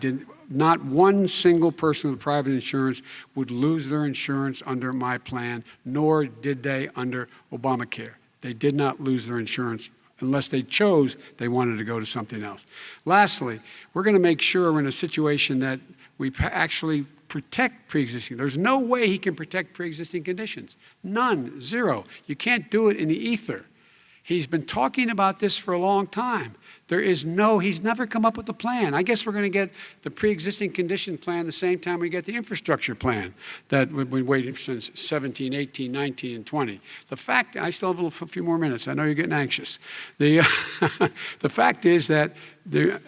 not one single person with private insurance would lose their insurance under my plan, nor did they under Obamacare. They did not lose their insurance unless they chose they wanted to go to something else. Lastly, we're going to make sure we're in a situation that we actually protect pre-existing. There's no way he can protect pre-existing conditions. None, zero. You can't do it in the ether. He's been talking about this for a long time. He's never come up with a plan. I guess we're going to get the pre-existing condition plan the same time we get the infrastructure plan that we've been waiting since 17, 18, 19, and 20. The fact, I still have a few more minutes. I know you're getting anxious. The fact is that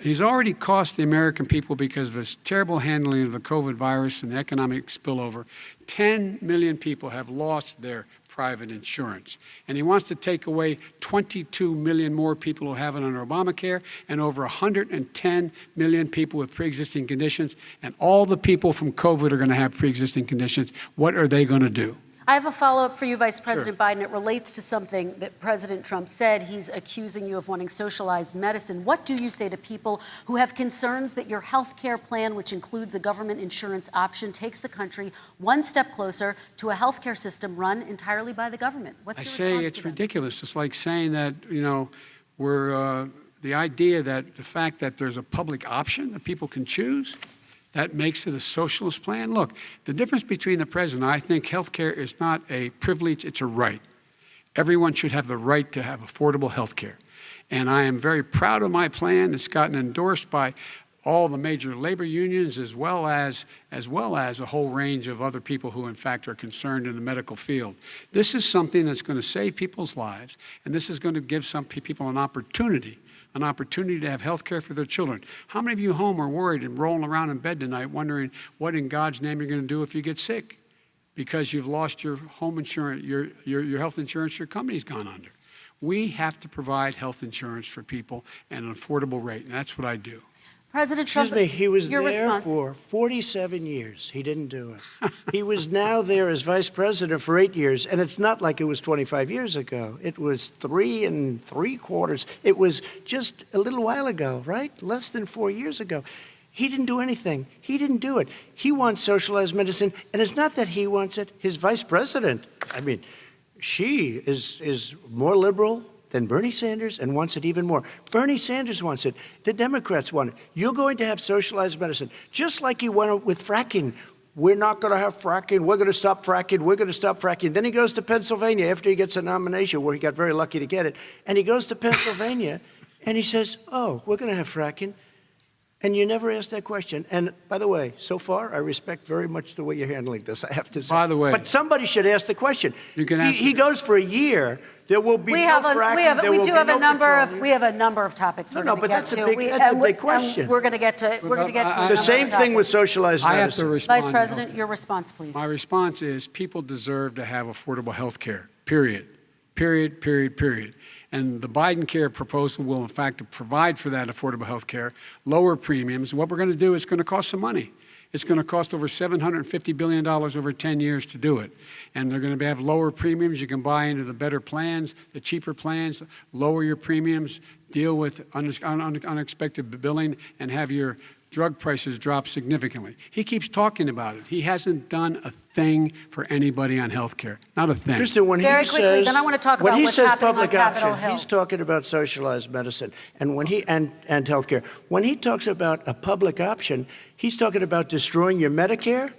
he's already cost the American people, because of his terrible handling of the COVID virus and the economic spillover, 10 million people have lost their private insurance. And he wants to take away 22 million more people who have it under Obamacare, and over 110 million people with pre-existing conditions. And all the people from COVID are going to have pre-existing conditions. What are they going to do? I have a follow-up for you, Vice President Biden. It relates to something that President Trump said. He's accusing you of wanting socialized medicine. What do you say to people who have concerns that your health care plan, which includes a government insurance option, takes the country one step closer to a health care system run entirely by the government? What's your response to them? I say it's ridiculous. It's like saying that, the idea that the fact that there's a public option that people can choose, that makes it a socialist plan. Look, the difference between the president, I think health care is not a privilege, it's a right. Everyone should have the right to have affordable health care. And I am very proud of my plan. It's gotten endorsed by all the major labor unions, as well as a whole range of other people who, in fact, are concerned in the medical field. This is something that's going to save people's lives, and this is going to give some people an opportunity to have health care for their children. How many of you home are worried and rolling around in bed tonight wondering what in God's name you're going to do if you get sick because you've lost your home insurance, your health insurance, your company's gone under? We have to provide health insurance for people at an affordable rate, and that's what I do. President Trump, Excuse me, he was your there response. for 47 years. He didn't do it. He was now there as vice president for 8 years, and it's not like it was 25 years ago. It was 3 3/4. It was just a little while ago, right? Less than 4 years ago. He didn't do anything. He didn't do it. He wants socialized medicine, and it's not that he wants it. His vice president, I mean, she is more liberal than Bernie Sanders and wants it even more. Bernie Sanders wants it. The Democrats want it. You're going to have socialized medicine, just like he went with fracking. We're not going to have fracking. We're going to stop fracking. We're going to stop fracking. Then he goes to Pennsylvania after he gets a nomination, where he got very lucky to get it. And he goes to Pennsylvania and he says, oh, we're going to have fracking. And you never asked that question. And by the way, so far, I respect very much the way you're handling this, I have to say. By the way. But somebody should ask the question. You can ask he goes for a year. There will be no fracking. There will be no petroleum. We have a number of topics we're No, going to but get that's to. a big question. And we're going to get to. It's the same thing with socialized I have to medicine. respond. Vice President, your response, please. My response is people deserve to have affordable health care, period. Period, period, period. And the Biden care proposal will, in fact, provide for that affordable health care, lower premiums. What we're going to do is going to cost some money. It's going to cost over $750 billion over 10 years to do it. And they're going to have lower premiums. You can buy into the better plans, the cheaper plans, lower your premiums, deal with unexpected billing, and have your drug prices drop significantly. He keeps talking about it. He hasn't done a thing for anybody on health care. Not a thing. Kristen, when Very he quickly, says, then I want to talk when about he what's says happening on public Capitol option, Hill. he's talking about socialized medicine and health care. When he talks about a public option, he's talking about destroying your Medicare,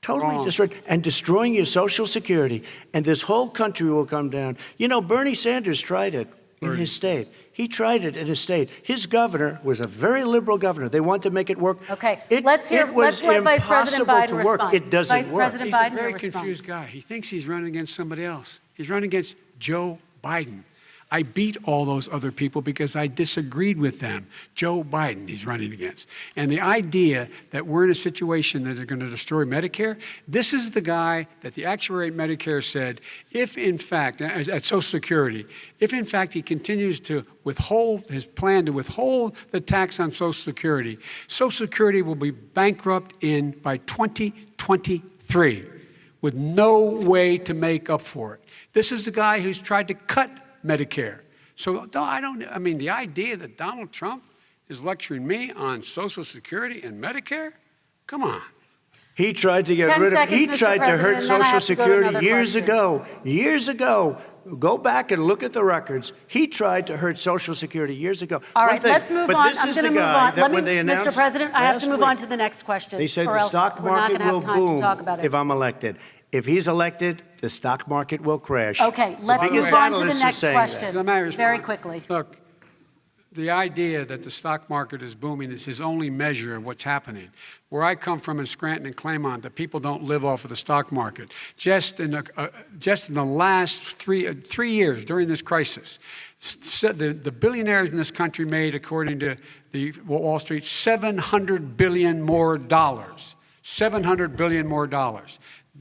totally destroyed, and destroying your Social Security. And this whole country will come down. You know, Bernie Sanders tried it in his state. He tried it in his state. His governor was a very liberal governor. They wanted to make it work. Okay, let's let Vice President Biden respond. It doesn't Vice work. President He's Biden, a very your response. confused guy. He thinks he's running against somebody else. He's running against Joe Biden. I beat all those other people because I disagreed with them. Joe Biden he's running against. And the idea that we're in a situation that they're going to destroy Medicare, this is the guy that the actuary at Medicare said, if in fact, at Social Security, if in fact he continues to withhold his plan to withhold the tax on Social Security will be bankrupt by 2023 with no way to make up for it. This is the guy who's tried to cut Medicare. So I mean, the idea that Donald Trump is lecturing me on Social Security and Medicare? Come on. He tried to get 10 rid of seconds, He Mr. tried to President, hurt and then I Social have to go to Security another years question. ago. Years ago. Go back and look at the records. He tried to hurt Social Security years ago. All right, let's move on. This I'm is going to the move guy on. that when they announced Mr. President, I have to move last on week, to the next question. They said or the else stock we're not market going to will have time boom to talk about it. if I'm elected. If he's elected, the stock market will crash. Okay, let's biggest move on to the analysts are next saying question. Let me respond. Very quickly. Look, the idea that the stock market is booming is his only measure of what's happening. Where I come from in Scranton and Claymont, the people don't live off of the stock market. Just in the last three years during this crisis, the billionaires in this country made, according to the Wall Street, $700 billion more. $700 billion more,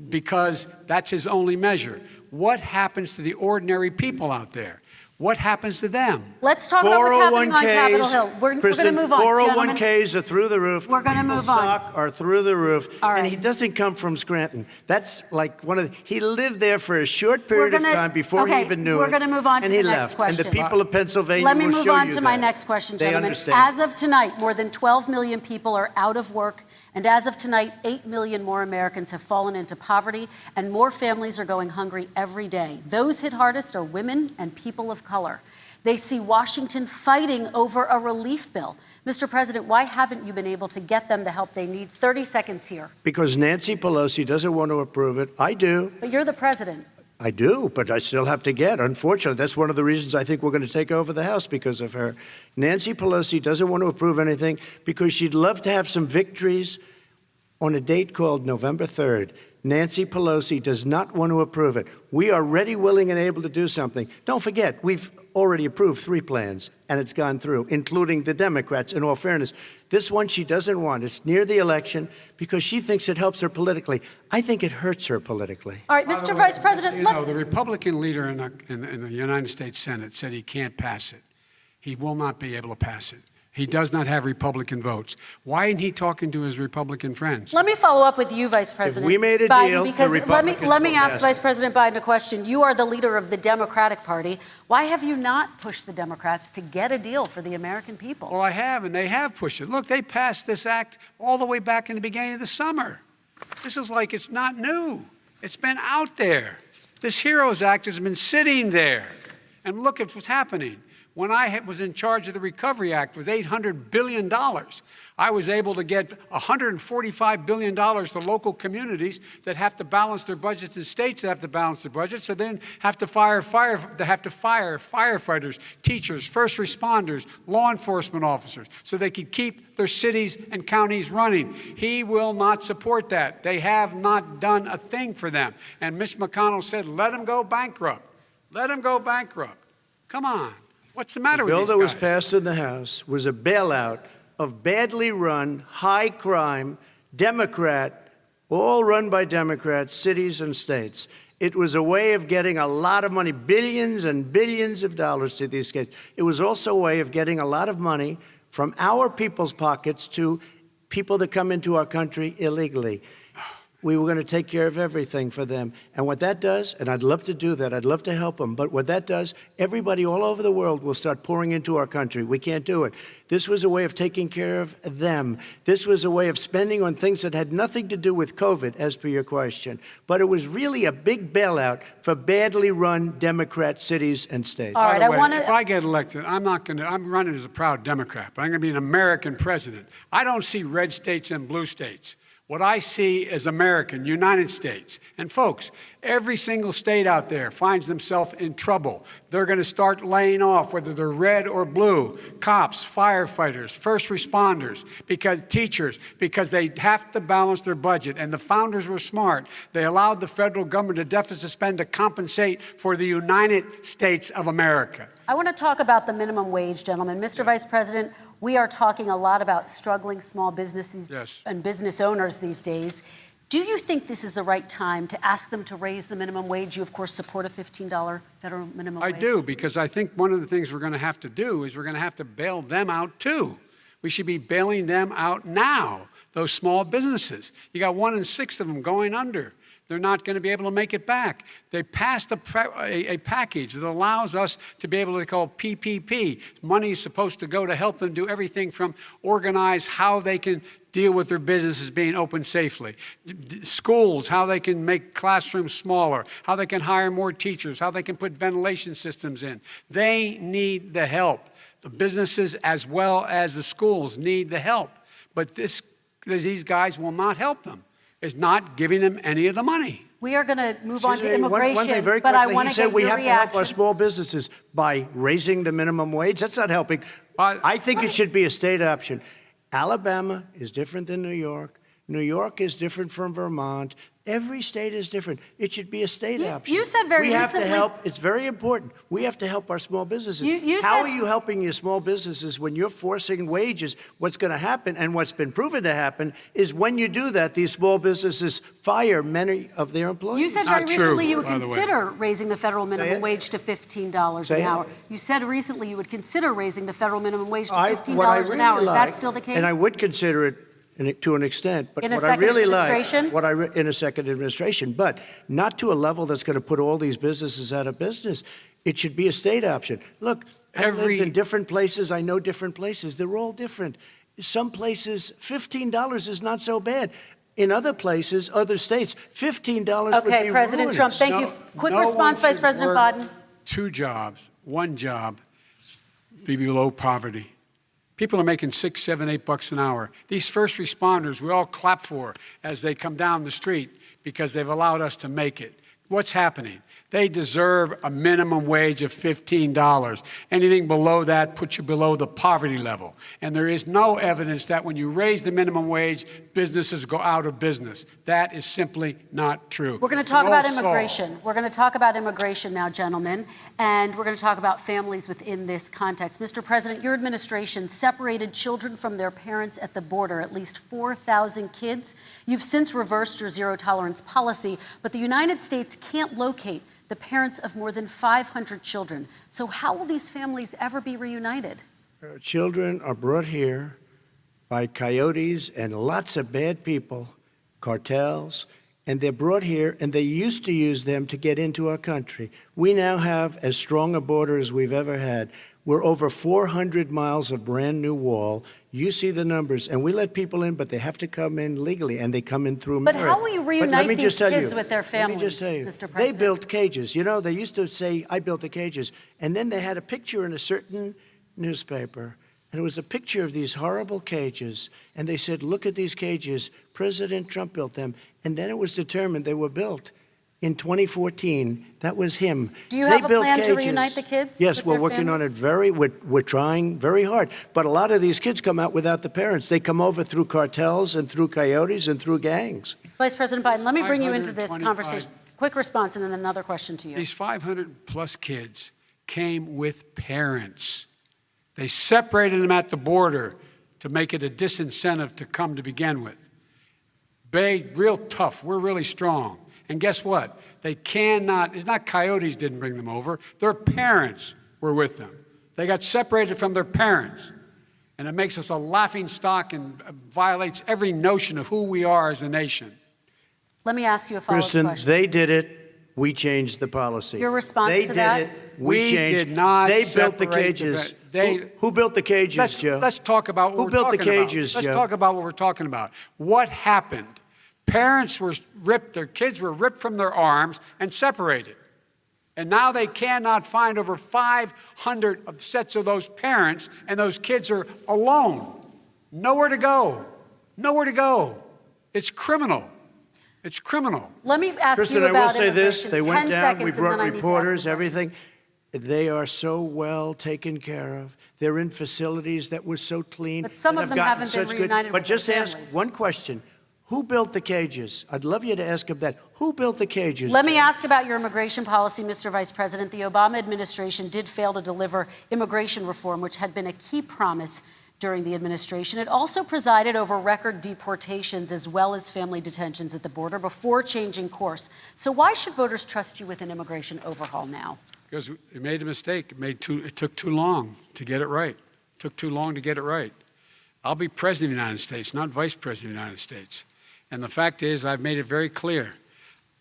because that's his only measure. What happens to the ordinary people out there? What happens to them? Let's talk about what's happening on Capitol Hill. We're going to move on, 401ks are through the roof. We're going to move on. Stock are through the roof. All right. And he doesn't come from Scranton. That's like he lived there for a short period of time before he even knew it. We're going to move on to the next left. question. And the people of Pennsylvania Let me will show move you on to my that. next question, They gentlemen. understand. As of tonight, more than 12 million people are out of work. And as of tonight, 8 million more Americans have fallen into poverty, and more families are going hungry every day. Those hit hardest are women and people of color. They see Washington fighting over a relief bill. Mr. President, why haven't you been able to get them the help they need? 30 seconds here. Because Nancy Pelosi doesn't want to approve it. I do. But you're the president. I do, but I still have to get. Unfortunately, that's one of the reasons I think we're going to take over the House, because of her. Nancy Pelosi doesn't want to approve anything because she'd love to have some victories on a date called November 3rd. Nancy Pelosi does not want to approve it. We are ready, willing, and able to do something. Don't forget, we've already approved 3 plans, and it's gone through, including the Democrats, in all fairness. This one she doesn't want. It's near the election because she thinks it helps her politically. I think it hurts her politically. All right, Mr. Vice President, The Republican leader in the United States Senate said he can't pass it. He will not be able to pass it. He does not have Republican votes. Why isn't he talking to his Republican friends? Let me follow up with you, Vice President we made a Biden, deal, the because Republicans let me will ask pass Vice it. President Biden a question. You are the leader of the Democratic Party. Why have you not pushed the Democrats to get a deal for the American people? Well, I have, and they have pushed it. Look, they passed this act all the way back in the beginning of the summer. This is like it's not new. It's been out there. This HEROES Act has been sitting there. And look at what's happening. When I was in charge of the Recovery Act with $800 billion, I was able to get $145 billion to local communities that have to balance their budgets and states that have to balance their budgets, so then have to fire firefighters, teachers, first responders, law enforcement officers, so they could keep their cities and counties running. He will not support that. They have not done a thing for them. And Mitch McConnell said, let them go bankrupt. Let them go bankrupt. Come on. What's the matter with these guys? The bill that was passed in the House was a bailout of badly run, high-crime, Democrat, all run by Democrats, cities and states. It was a way of getting a lot of money, billions and billions of dollars to these states. It was also a way of getting a lot of money from our people's pockets to people that come into our country illegally. We were going to take care of everything for them. And what that does, and I'd love to do that, I'd love to help them, but what that does, everybody all over the world will start pouring into our country. We can't do it. This was a way of taking care of them. This was a way of spending on things that had nothing to do with COVID, as per your question. But it was really a big bailout for badly run Democrat cities and states. All right, By the way, I want to. if I get elected, I'm running as a proud Democrat, but I'm going to be an American president. I don't see red states and blue states. What I see is American, United States. And folks, every single state out there finds themselves in trouble. They're going to start laying off, whether they're red or blue, cops, firefighters, first responders, because they have to balance their budget. And the founders were smart. They allowed the federal government to deficit spend to compensate for the United States of America. I want to talk about the minimum wage, gentlemen. Mr. Vice President, we are talking a lot about struggling small businesses and business owners these days. Do you think this is the right time to ask them to raise the minimum wage? You, of course, support a $15 federal minimum wage. I do, because I think one of the things we're going to have to do is we're going to have to bail them out, too. We should be bailing them out now, those small businesses. You got 1 in 6 of them going under. They're not going to be able to make it back. They passed a package that allows us to be able to call PPP. Money is supposed to go to help them do everything from organize how they can deal with their businesses being open safely. Schools, how they can make classrooms smaller, how they can hire more teachers, how they can put ventilation systems in. They need the help. The businesses as well as the schools need the help. But these guys will not help them. Is not giving them any of the money. We are going to move on to immigration, one thing very but I quickly, want he to get said we your have reaction. to help our small businesses by raising the minimum wage. That's not helping. I think it should be a state option. Alabama is different than New York. New York is different from Vermont. Every state is different. It should be a state option. You said very recently. We have recently. to help. It's very important. We have to help our small businesses. How are you helping your small businesses when you're forcing wages? What's going to happen, and what's been proven to happen, is when you do that, these small businesses fire many of their employees. You said very recently you would by the way. consider raising the federal minimum wage to $15 an hour. You said recently you would consider raising the federal minimum wage to $15 an hour. Is that still the case? And I would consider it to an extent, but in a what I second really administration? in a second administration, but not to a level that's going to put all these businesses out of business. It should be a state option. Look, I've lived in different places. I know different places. They're all different. Some places, $15 is not so bad. In other places, other states, $15 would be Okay, President ruinous. Trump, thank you. Quick response, Vice President Biden. 2 jobs, 1 job, be below poverty. People are making $6, $7, $8 an hour. These first responders, we all clap for as they come down the street because they've allowed us to make it. What's happening? They deserve a minimum wage of $15. Anything below that puts you below the poverty level. And there is no evidence that when you raise the minimum wage, businesses go out of business. That is simply not true. We're going to talk about immigration. We're going to talk about immigration now, gentlemen, and we're going to talk about families within this context. Mr. President, your administration separated children from their parents at the border, at least 4,000 kids. You've since reversed your zero-tolerance policy, but the United States can't locate the parents of more than 500 children. So how will these families ever be reunited? children are brought here by coyotes and lots of bad people, cartels, and they're brought here, and they used to use them to get into our country. We now have as strong a border as we've ever had. We're over 400 miles of brand new wall. You see the numbers, and we let people in, but they have to come in legally, and they come in through merit. But how will you reunite these kids with their families, Let me just tell you, Mr. President? they built cages. You know, they used to say, I built the cages, and then they had a picture in a certain newspaper, and it was a picture of these horrible cages, and they said, look at these cages. President Trump built them, and then it was determined they were built in 2014. That was him. Do you have a plan to reunite the kids? Yes, we're working on it we're trying very hard. But a lot of these kids come out without the parents. They come over through cartels and through coyotes and through gangs. Vice President Biden, let me bring you into this 525 conversation. Quick response and then another question to you. These 500 plus kids came with parents. They separated them at the border to make it a disincentive to come to begin with. Real tough. We're really strong. And guess what? They cannot, it's not coyotes didn't bring them over. Their parents were with them. They got separated from their parents. And it makes us a laughing stock and violates every notion of who we are as a nation. Let me ask you a follow-up Kristen, question. they did it. We changed the policy. Your response they to that? They did it. We changed. Did not They built the separate cages. the Who built the cages, Joe? Let's talk about what Who we're built the talking about. cages, Let's Joe? talk about what we're talking about. What happened? Parents were ripped, their kids were ripped from their arms and separated. And now they cannot find over 500 sets of those parents, and those kids are alone. Nowhere to go. Nowhere to go. It's criminal. It's criminal. Let me ask Kristen, you I about will say this. immigration. They went 10 down. seconds, We and brought then I need to ask reporters, you a question. everything. They are so well taken care of. They're in facilities that were so clean. But some that of them gotten haven't been such reunited But with their just ask families. one question. Who built the cages? I'd love you to ask him that. Who built the cages? Let me ask about your immigration policy, Mr. Vice President. The Obama administration did fail to deliver immigration reform, which had been a key promise during the administration. It also presided over record deportations as well as family detentions at the border before changing course. So why should voters trust you with an immigration overhaul now? Because we made a mistake. It took too long to get it right. It took too long to get it right. I'll be president of the United States, not vice president of the United States. And the fact is, I've made it very clear.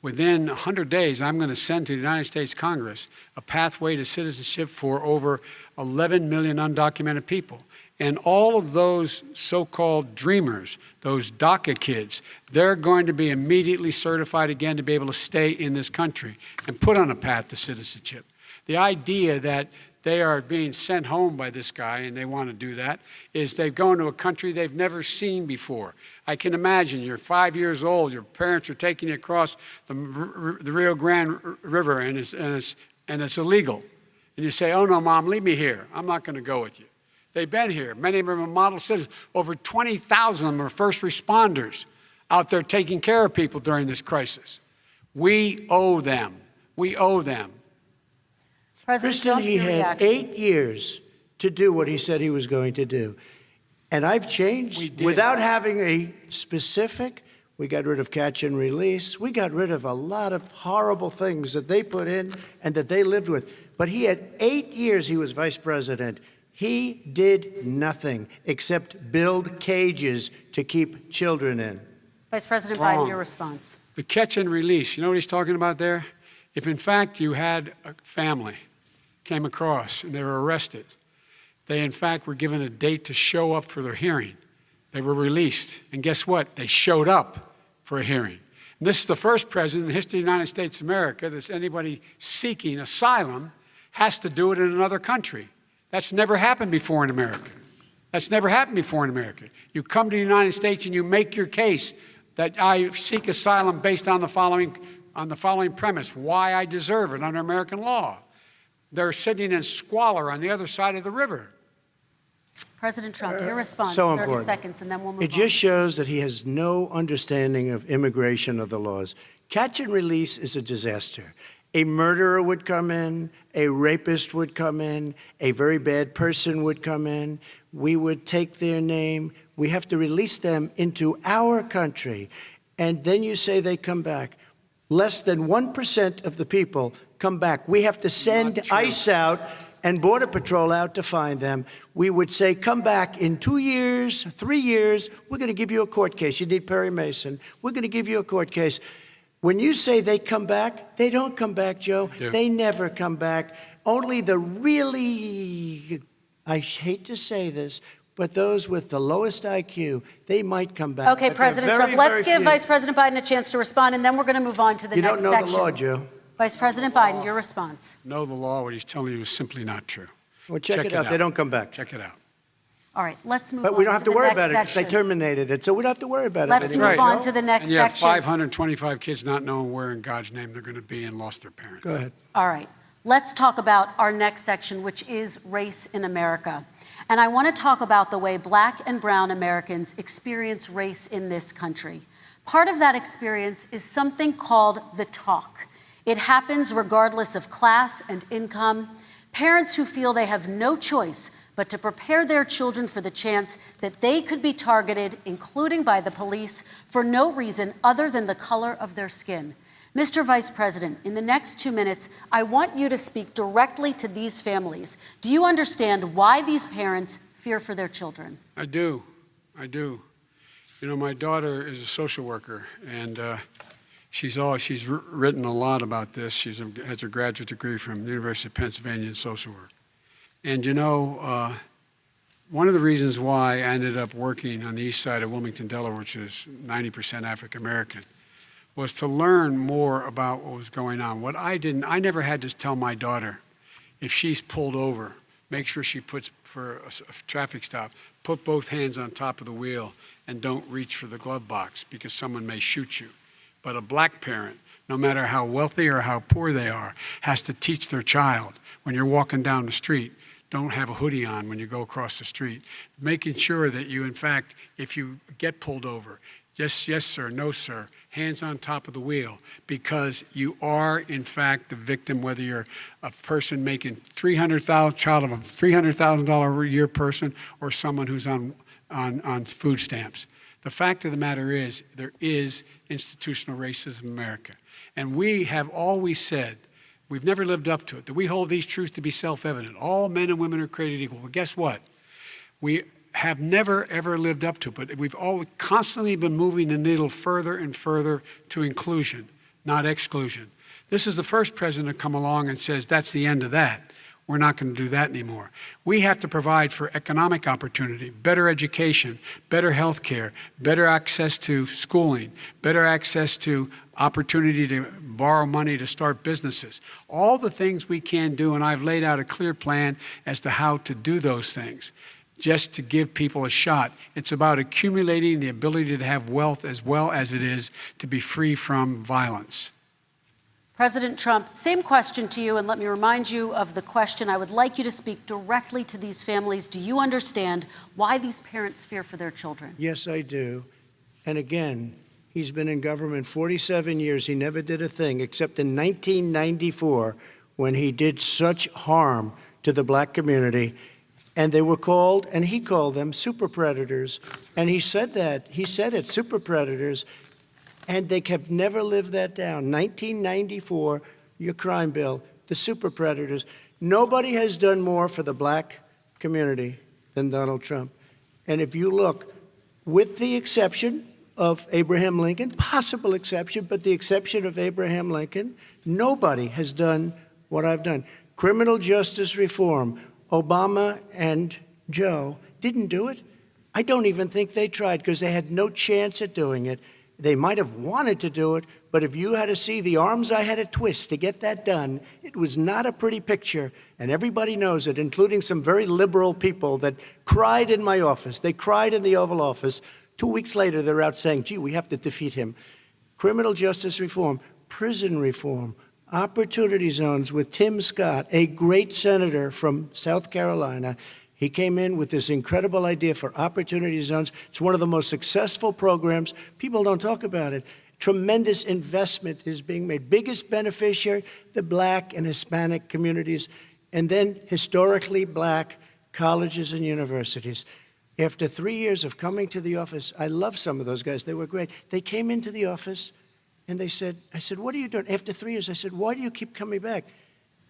Within 100 days, I'm going to send to the United States Congress a pathway to citizenship for over 11 million undocumented people. And all of those so-called dreamers, those DACA kids, they're going to be immediately certified again to be able to stay in this country and put on a path to citizenship. The idea that they are being sent home by this guy, and they want to do that, is they've gone to a country they've never seen before. I can imagine you're 5 years old, your parents are taking you across the Rio Grande River, and it's illegal. And you say, oh, no, Mom, leave me here. I'm not going to go with you. They've been here. Many of them are model citizens. Over 20,000 of them are first responders out there taking care of people during this crisis. We owe them. We owe them. Kristen, he had 8 years to do what he said he was going to do. And I've changed without having a specific. We got rid of catch and release. We got rid of a lot of horrible things that they put in and that they lived with. But he had 8 years he was vice president. He did nothing except build cages to keep children in. Vice President Wrong. Biden, your response. The catch and release, you know what he's talking about there? If in fact you had a family came across and they were arrested, they in fact were given a date to show up for their hearing. They were released. And guess what? They showed up for a hearing. And this is the first president in the history of the United States of America that anybody seeking asylum has to do it in another country. That's never happened before in America. That's never happened before in America. You come to the United States and you make your case that I seek asylum based on the following premise, why I deserve it under American law. They're sitting in squalor on the other side of the river. President Trump, your response, So 30 important. seconds, and then we'll move on. It just shows that he has no understanding of immigration or the laws. Catch and release is a disaster. A murderer would come in, a rapist would come in, a very bad person would come in. We would take their name. We have to release them into our country. And then you say they come back. Less than 1% of the people come back. We have to send ICE out and Border Patrol out to find them, we would say, come back in 2 years, 3 years, we're going to give you a court case. You need Perry Mason. We're going to give you a court case. When you say they come back, they don't come back, Joe. They never come back. Only the really, I hate to say this, but those with the lowest IQ, they might come back. Okay, President Trump, let's give Vice President Biden a chance to respond, and then we're going to move on to the next section. You don't know the law, Joe. Vice President Biden, your response. Know the law. What he's telling you is simply not true. Well, check it out. They don't come back. Check it out. All right, let's move on. But we don't have to worry about it section. because they terminated it, so we don't have to worry about it Let's anymore. move on to the next And you have section. 525 kids not knowing where in God's name they're going to be and lost their parents. Go ahead. All right, let's talk about our next section, which is race in America. And I want to talk about the way Black and brown Americans experience race in this country. Part of that experience is something called the talk. It happens regardless of class and income. Parents who feel they have no choice but to prepare their children for the chance that they could be targeted, including by the police, for no reason other than the color of their skin. Mr. Vice President, in the next 2 minutes, I want you to speak directly to these families. Do you understand why these parents fear for their children? I do. I do. You know, my daughter is a social worker, and she's written a lot about this. She has her graduate degree from the University of Pennsylvania in social work. And you know, one of the reasons why I ended up working on the east side of Wilmington, Delaware, which is 90% African American, was to learn more about what was going on. What I never had to tell my daughter, if she's pulled over, make sure she puts, for a traffic stop, put both hands on top of the wheel and don't reach for the glove box because someone may shoot you. But a black parent, no matter how wealthy or how poor they are, has to teach their child when you're walking down the street, don't have a hoodie on when you go across the street. Making sure that you, in fact, if you get pulled over, just yes, sir, no, sir, hands on top of the wheel, because you are, in fact, the victim, whether you're a person making child of a $300,000 a year person or someone who's on food stamps. The fact of the matter is there is institutional racism in America. And we have always said, we've never lived up to it, that we hold these truths to be self-evident. All men and women are created equal. Well, guess what? We have never, ever lived up to it, but we've always constantly been moving the needle further and further to inclusion, not exclusion. This is the first president to come along and says, that's the end of that. We're not going to do that anymore. We have to provide for economic opportunity, better education, better health care, better access to schooling, better access to opportunity to borrow money to start businesses. All the things we can do, and I've laid out a clear plan as to how to do those things, just to give people a shot. It's about accumulating the ability to have wealth as well as it is to be free from violence. President Trump, same question to you, and let me remind you of the question. I would like you to speak directly to these families. Do you understand why these parents fear for their children? Yes, I do. And again, he's been in government 47 years. He never did a thing except in 1994 when he did such harm to the black community. And they were called, and he called them super predators. And he said that. He said it, super predators. And they have never lived that down. 1994, your crime bill, the super predators. Nobody has done more for the black community than Donald Trump. And if you look, with the exception of Abraham Lincoln, possible exception, but the exception of Abraham Lincoln, nobody has done what I've done. Criminal justice reform, Obama and Joe didn't do it. I don't even think they tried because they had no chance at doing it. They might have wanted to do it, but if you had to see the arms I had to twist to get that done, it was not a pretty picture, and everybody knows it, including some very liberal people that cried in my office. They cried in the Oval Office. 2 weeks later, they're out saying, gee, we have to defeat him. Criminal justice reform, prison reform, opportunity zones with Tim Scott, a great senator from South Carolina. He came in with this incredible idea for opportunity zones. It's one of the most successful programs. People don't talk about it. Tremendous investment is being made. Biggest beneficiary, the black and Hispanic communities, and then historically black colleges and universities. After 3 years of coming to the office, I love some of those guys. They were great. They came into the office and they said, I said, what are you doing? After 3 years, I said, why do you keep coming back?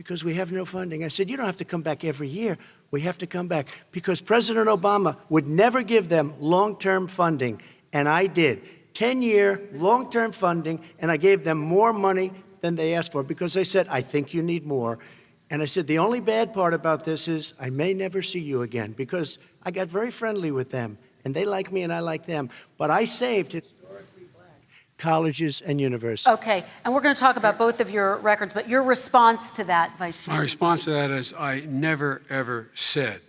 because we have no funding. I said, you don't have to come back every year. We have to come back because President Obama would never give them long-term funding, and I did. 10-year long-term funding, and I gave them more money than they asked for because they said, I think you need more. And I said, the only bad part about this is I may never see you again because I got very friendly with them, and they like me and I like them. But I saved historically black colleges and universities. Okay, and we're going to talk about both of your records, but your response to that, Vice President? My response to that is I never, ever said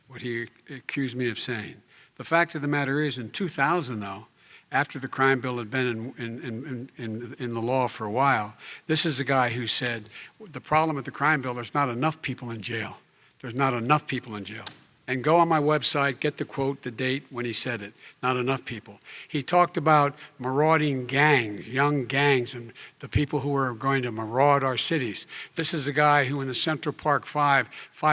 what he accused me of saying. The fact of the matter is, in 2000, though, after the crime bill had been in the law for a while, this is a guy who said, the problem with the crime bill, there's not enough people in jail. There's not enough people in jail. And go on my website, get the quote, the date when he said it. Not enough people. He talked about marauding gangs, young gangs, and the people who are going to maraud our cities. This is a guy who in the Central Park five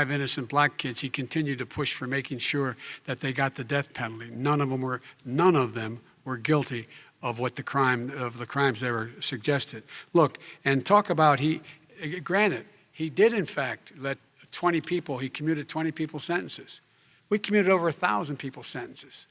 innocent black kids, he continued to push for making sure that they got the death penalty. None of them were guilty of the crimes they were suggested. Look, and talk about granted, he did in fact let 20 people, he commuted 20 people's sentences. We commuted over 1,000 people's sentences.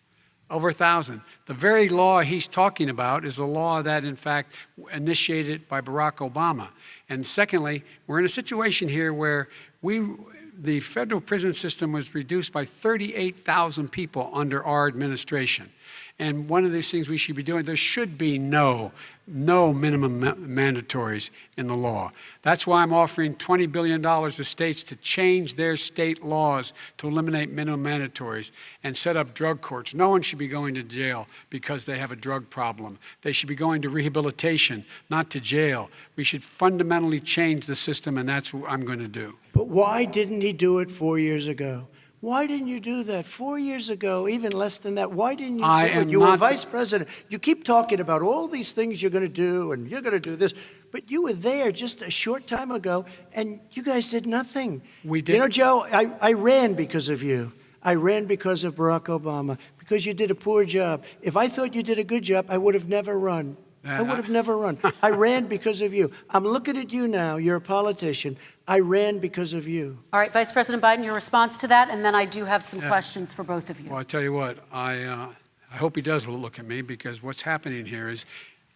Over 1,000. The very law he's talking about is a law that, in fact, initiated by Barack Obama. And secondly, we're in a situation here where the federal prison system was reduced by 38,000 people under our administration. And one of these things we should be doing, there should be no minimum mandatories in the law. That's why I'm offering $20 billion to states to change their state laws to eliminate minimum mandatories and set up drug courts. No one should be going to jail because they have a drug problem. They should be going to rehabilitation, not to jail. We should fundamentally change the system, and that's what I'm going to do. But why didn't he do it 4 years ago? Why didn't you do that 4 years ago, even less than that? Why didn't you do it? You were vice president. You keep talking about all these things you're going to do, and you're going to do this. But you were there just a short time ago, and you guys did nothing. We did. You know, Joe, I ran because of you. I ran because of Barack Obama, because you did a poor job. If I thought you did a good job, I would have never run. I would have never run. I ran because of you. I'm looking at you now. You're a politician. I ran because of you. All right, Vice President Biden, your response to that, and then I do have some questions for both of you. Well, I tell you what, I hope he does look at me, because what's happening here is,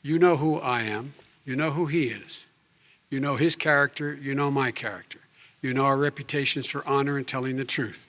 you know who I am, you know who he is, you know his character, you know my character, you know our reputations for honor and telling the truth.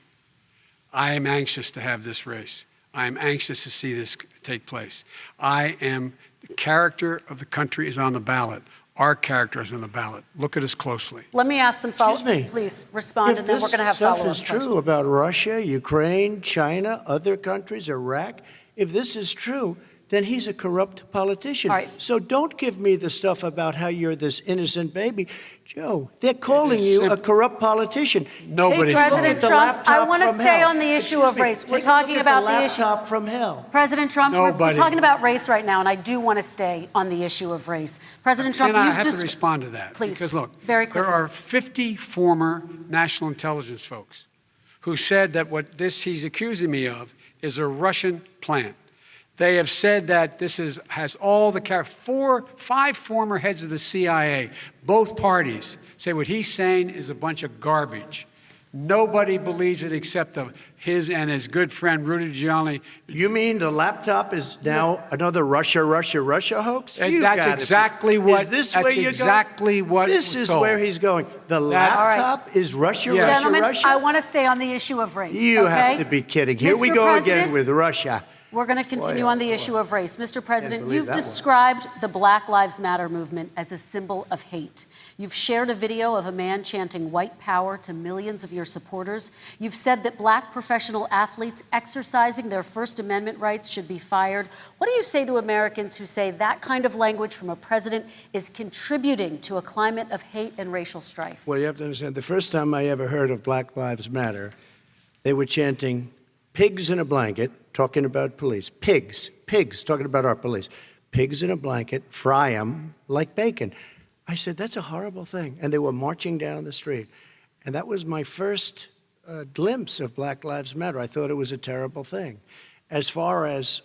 I am anxious to have this race. I am anxious to see this take place. The character of the country is on the ballot. Our character is on the ballot. Look at us closely. Let me ask some follow-up. Please respond, and then we're going to have follow-up questions. If this stuff is true about Russia, Ukraine, China, other countries, Iraq, if this is true, then he's a corrupt politician. All right. So don't give me the stuff about how you're this innocent baby. Joe, they're calling you a corrupt politician. Nobody. President Trump, I want to stay on the issue of race. We're talking about the issue. Laptop from hell. President Trump, we're talking about race right now, and I do want to stay on the issue of race. President Trump, I have to respond to that. Please, because look, very quickly. There are 50 former national intelligence folks who said that what he's accusing me of is a Russian plant. They have said that this has all the five former heads of the CIA, both parties, say what he's saying is a bunch of garbage. Nobody believes it except his and his good friend Rudy Giuliani. You mean the laptop is now another Russia hoax? That's exactly what. Is this where you're going? This is where he's going. The laptop is Russia. Gentlemen, I want to stay on the issue of race. You have to be kidding. Here we go again with Russia. We're going to continue on the issue of race. Mr. President, you've described the Black Lives Matter movement as a symbol of hate. You've shared a video of a man chanting white power to millions of your supporters. You've said that black professional athletes exercising their First Amendment rights should be fired. What do you say to Americans who say that kind of language from a president is contributing to a climate of hate and racial strife? Well, you have to understand, the first time I ever heard of Black Lives Matter, they were chanting pigs in a blanket, talking about police. Pigs, talking about our police. Pigs in a blanket, fry them like bacon. I said, that's a horrible thing. And they were marching down the street. And that was my first glimpse of Black Lives Matter. I thought it was a terrible thing. As far as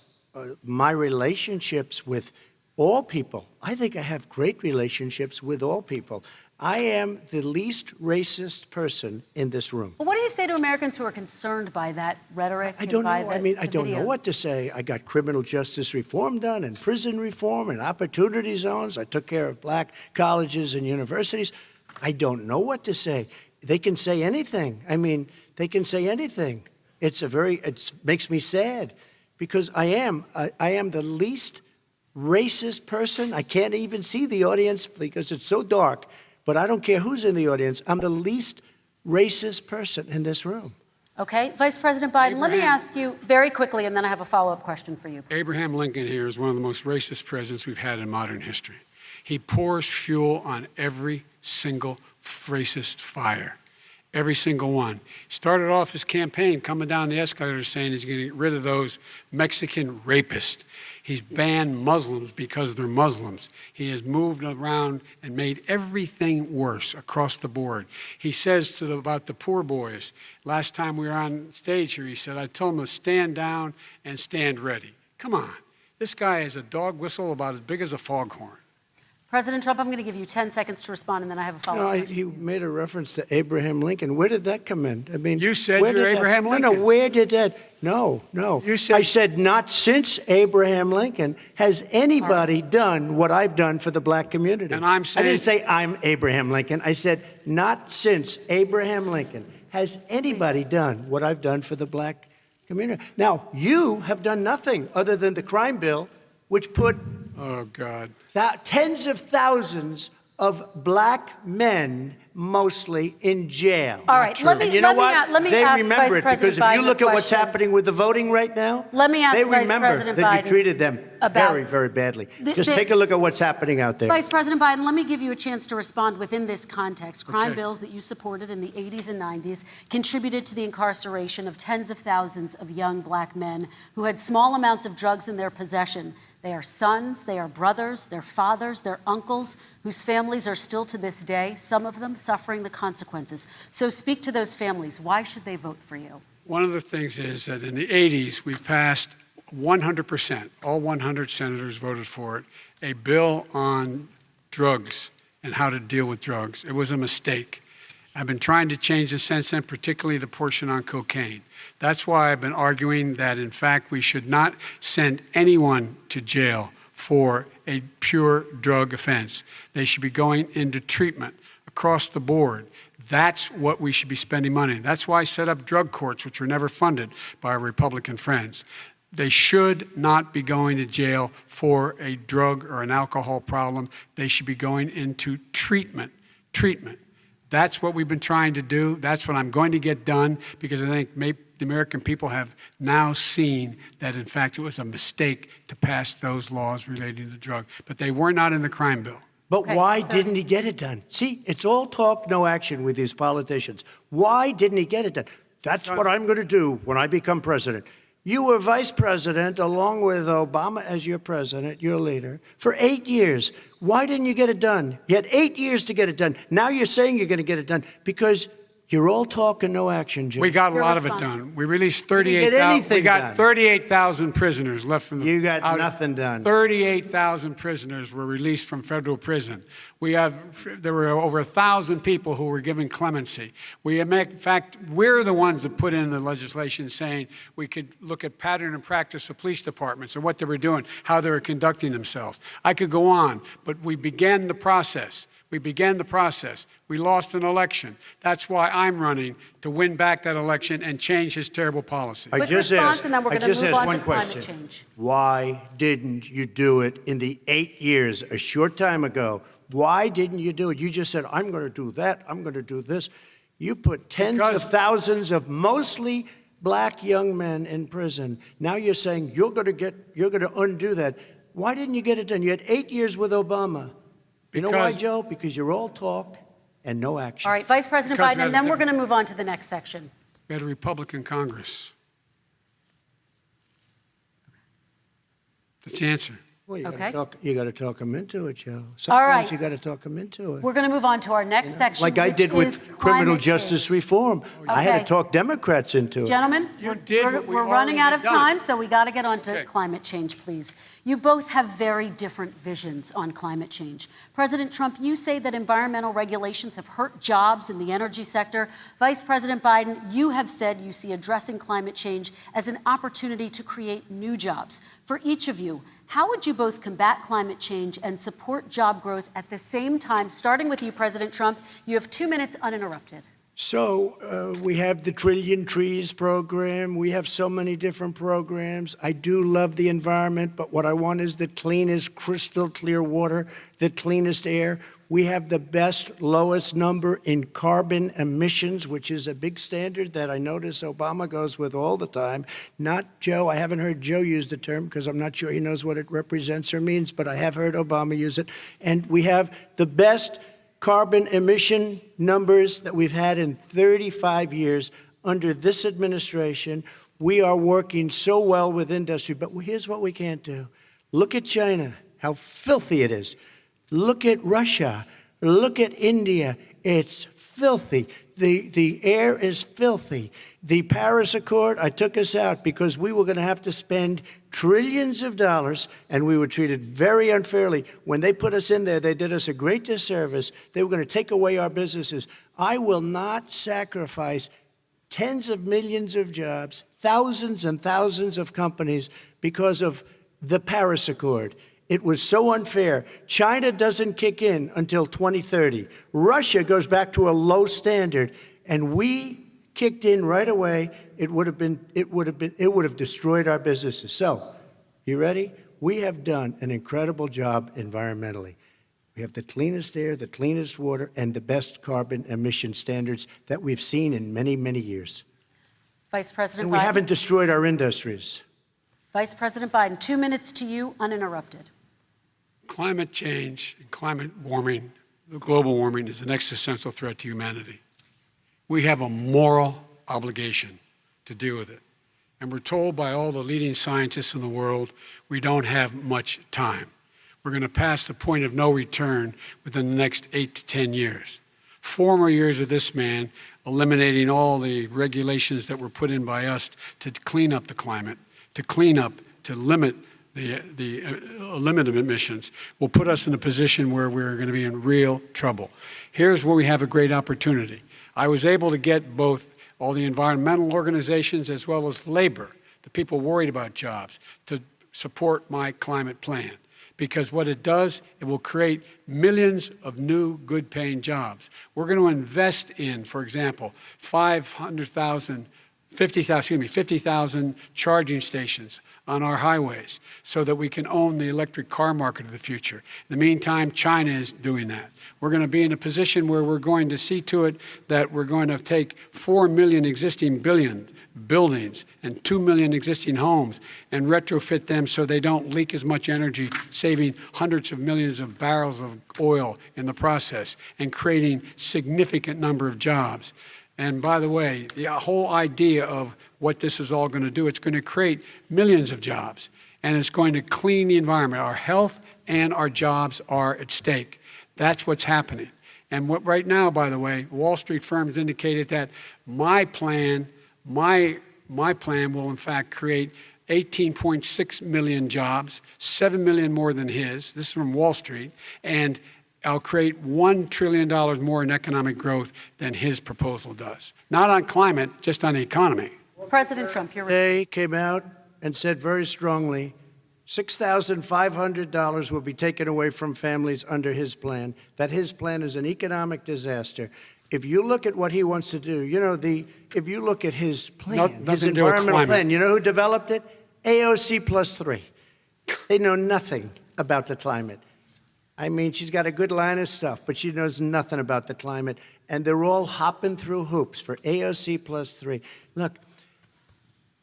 my relationships with all people, I think I have great relationships with all people. I am the least racist person in this room. Well, what do you say to Americans who are concerned by that rhetoric? I don't know. I mean, I don't know what to videos? say. I got criminal justice reform done and prison reform and opportunity zones. I took care of black colleges and universities. I don't know what to say. They can say anything. I mean, they can say anything. It makes me sad because I am the least racist person. I can't even see the audience because it's so dark, but I don't care who's in the audience. I'm the least racist person in this room. Okay, Vice President Biden, let me ask you very quickly, and then I have a follow-up question for you. Abraham Lincoln here is one of the most racist presidents we've had in modern history. He pours fuel on every single racist fire. Every single one. Started off his campaign coming down the escalator saying he's going to get rid of those Mexican rapists. He's banned Muslims because they're Muslims. He has moved around and made everything worse across the board. He says about the poor boys, last time we were on stage here, he said, I told them to stand down and stand ready. Come on. This guy has a dog whistle about as big as a foghorn. President Trump, I'm going to give you 10 seconds to respond, and then I have a follow-up question. He made a reference to Abraham Lincoln. Where did that come in? I mean, You said you're Abraham Lincoln. No, where did that? No. You said, I said not since Abraham Lincoln has anybody done what I've done for the black community. And I'm saying, I didn't say I'm Abraham Lincoln. I said not since Abraham Lincoln has anybody done what I've done for the black community. Now, you have done nothing other than the crime bill, which put oh, God. Tens of thousands of black men, mostly, in jail. All right, let me and you know ask what? They Vice remember it President because Biden if you look a at what's question. happening with the voting right now, Let me ask they Vice remember President that Biden you treated them about very, very badly. the- Just take a look at what's happening out there. Vice President Biden, let me give you a chance to respond within this context. Crime Okay. bills that you supported in the 80s and 90s contributed to the incarceration of tens of thousands of young black men who had small amounts of drugs in their possession. They are sons, they are brothers, they're fathers, they're uncles, whose families are still to this day, some of them suffering the consequences. So speak to those families. Why should they vote for you? One of the things is that in the 80s, we passed 100%, all 100 senators voted for it, a bill on drugs and how to deal with drugs. It was a mistake. I've been trying to change it since then, particularly the portion on cocaine. That's why I've been arguing that, in fact, we should not send anyone to jail for a pure drug offense. They should be going into treatment across the board. That's what we should be spending money on. That's why I set up drug courts, which were never funded by our Republican friends. They should not be going to jail for a drug or an alcohol problem. They should be going into treatment. That's what we've been trying to do. That's what I'm going to get done because I think maybe the American people have now seen that, in fact, it was a mistake to pass those laws relating to drug. But they were not in the crime bill. But Okay, why so- didn't he get it done? See, it's all talk, no action with these politicians. Why didn't he get it done? That's what I'm going to do when I become president. You were vice president along with Obama as your president, your leader, for 8 years. Why didn't you get it done? You had 8 years to get it done. Now you're saying you're going to get it done because you're all talk and no action, Jim. We got Your a lot of it response. done. We released didn't get 38,000. anything We got done. 38,000 prisoners left from the. You got nothing done. 38,000 prisoners were released from federal prison. There were over 1,000 people who were given clemency. In fact, we're the ones that put in the legislation saying we could look at pattern and practice of police departments and what they were doing, how they were conducting themselves. I could go on, but we began the process. We lost an election. That's why I'm running to win back that election and change his terrible policy. I Quick just response, asked, and then we're I gonna just move asked on one to climate question. change. Why didn't you do it in the 8 years, a short time ago? Why didn't you do it? You just said, I'm going to do that, I'm going to do this. You put tens of thousands of mostly black young men in prison. Now you're saying you're going to undo that. Why didn't you get it done? You had 8 years with Obama. You know why, Joe? Because you're all talk and no action. All right, Vice President Because Biden, and then we're going to move on to the next section. We had a Republican Congress. That's the answer. Well, you Okay. got to talk them into it, Joe. Sometimes All right. you got to talk them into it. We're going to move on to our next section, Like I which did is with criminal climate justice change. reform. I had Okay. to talk Democrats into it. Gentlemen, You did what we we're running out of already done. time, so we got to get on to Okay. climate change, please. You both have very different visions on climate change. President Trump, you say that environmental regulations have hurt jobs in the energy sector. Vice President Biden, you have said you see addressing climate change as an opportunity to create new jobs. For each of you, how would you both combat climate change and support job growth at the same time? Starting with you, President Trump, you have 2 minutes uninterrupted. So we have the Trillion Trees program. We have so many different programs. I do love the environment, but what I want is the cleanest, crystal clear water, the cleanest air. We have the best, lowest number in carbon emissions, which is a big standard that I notice Obama goes with all the time. Not Joe. I haven't heard Joe use the term because I'm not sure he knows what it represents or means, but I have heard Obama use it. And we have the best carbon emission numbers that we've had in 35 years under this administration. We are working so well with industry, but here's what we can't do. Look at China, how filthy it is. Look at Russia. Look at India. It's filthy. The air is filthy. The Paris Accord, I took us out because we were going to have to spend trillions of dollars, and we were treated very unfairly. When they put us in there, they did us a great disservice. They were going to take away our businesses. I will not sacrifice tens of millions of jobs, thousands and thousands of companies because of the Paris Accord. It was so unfair. China doesn't kick in until 2030. Russia goes back to a low standard, and we kicked in right away. It would have destroyed our businesses. So, you ready? We have done an incredible job environmentally. We have the cleanest air, the cleanest water, and the best carbon emission standards that we've seen in many, many years. Vice President And we Biden. haven't destroyed our industries. Vice President Biden, 2 minutes to you, uninterrupted. Climate change and climate warming, the global warming, is an existential threat to humanity. We have a moral obligation to deal with it. And we're told by all the leading scientists in the world we don't have much time. We're going to pass the point of no return within the next 8 to 10 years. 4 more years of this man eliminating all the regulations that were put in by us to clean up the climate, to limit of emissions will put us in a position where we're going to be in real trouble. Here's where we have a great opportunity. I was able to get both all the environmental organizations as well as labor, the people worried about jobs, to support my climate plan. Because what it does, it will create millions of new good-paying jobs. We're going to invest in, for example, 50,000 charging stations on our highways so that we can own the electric car market of the future. In the meantime, China is doing that. We're going to be in a position where we're going to see to it that we're going to take 4 million existing buildings and 2 million existing homes and retrofit them so they don't leak as much energy, saving hundreds of millions of barrels of oil in the process and creating significant number of jobs. And by the way, the whole idea of what this is all going to do, it's going to create millions of jobs, and it's going to clean the environment. Our health and our jobs are at stake. That's what's happening. And what right now, by the way, Wall Street firms indicated that my plan will in fact create 18.6 million jobs, 7 million more than his. This is from Wall Street. And I'll create $1 trillion more in economic growth than his proposal does. Not on climate, just on the economy. President Trump, you're Today came out and said very strongly, $6,500 will be taken away from families under his plan, that his plan is an economic disaster. If you look at what he wants to do, if you look at his plan, his environmental plan, you know who developed it? AOC plus 3. They know nothing about the climate. I mean, she's got a good line of stuff, but she knows nothing about the climate. And they're all hopping through hoops for AOC plus 3. Look,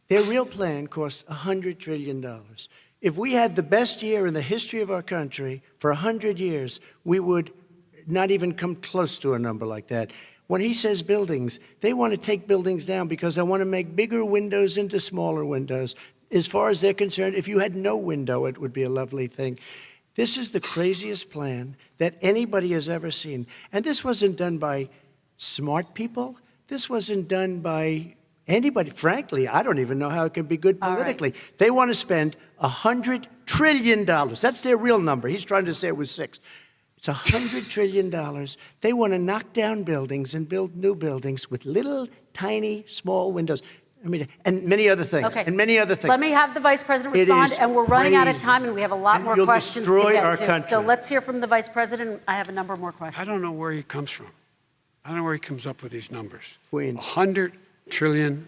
their real plan costs $100 trillion. If we had the best year in the history of our country for 100 years, we would not even come close to a number like that. When he says buildings, they want to take buildings down because they want to make bigger windows into smaller windows. as far as they're concerned, if you had no window, it would be a lovely thing. This is the craziest plan that anybody has ever seen. And this wasn't done by smart people. This wasn't done by anybody. Frankly, I don't even know how it can be good politically. Right. They want to spend $100 trillion. That's their real number. He's trying to say it was 6. It's $100 trillion. They want to knock down buildings and build new buildings with little, tiny, small windows. I mean, and many other things. Okay. And many other things. Let me have the Vice President respond, and we're running out of crazy. time, and we have a lot And more you'll questions to destroy get our to. country. So let's hear from the Vice President. I have a number more questions. I don't know where he comes from. I don't know where he comes up with these numbers. Queens. $100 trillion.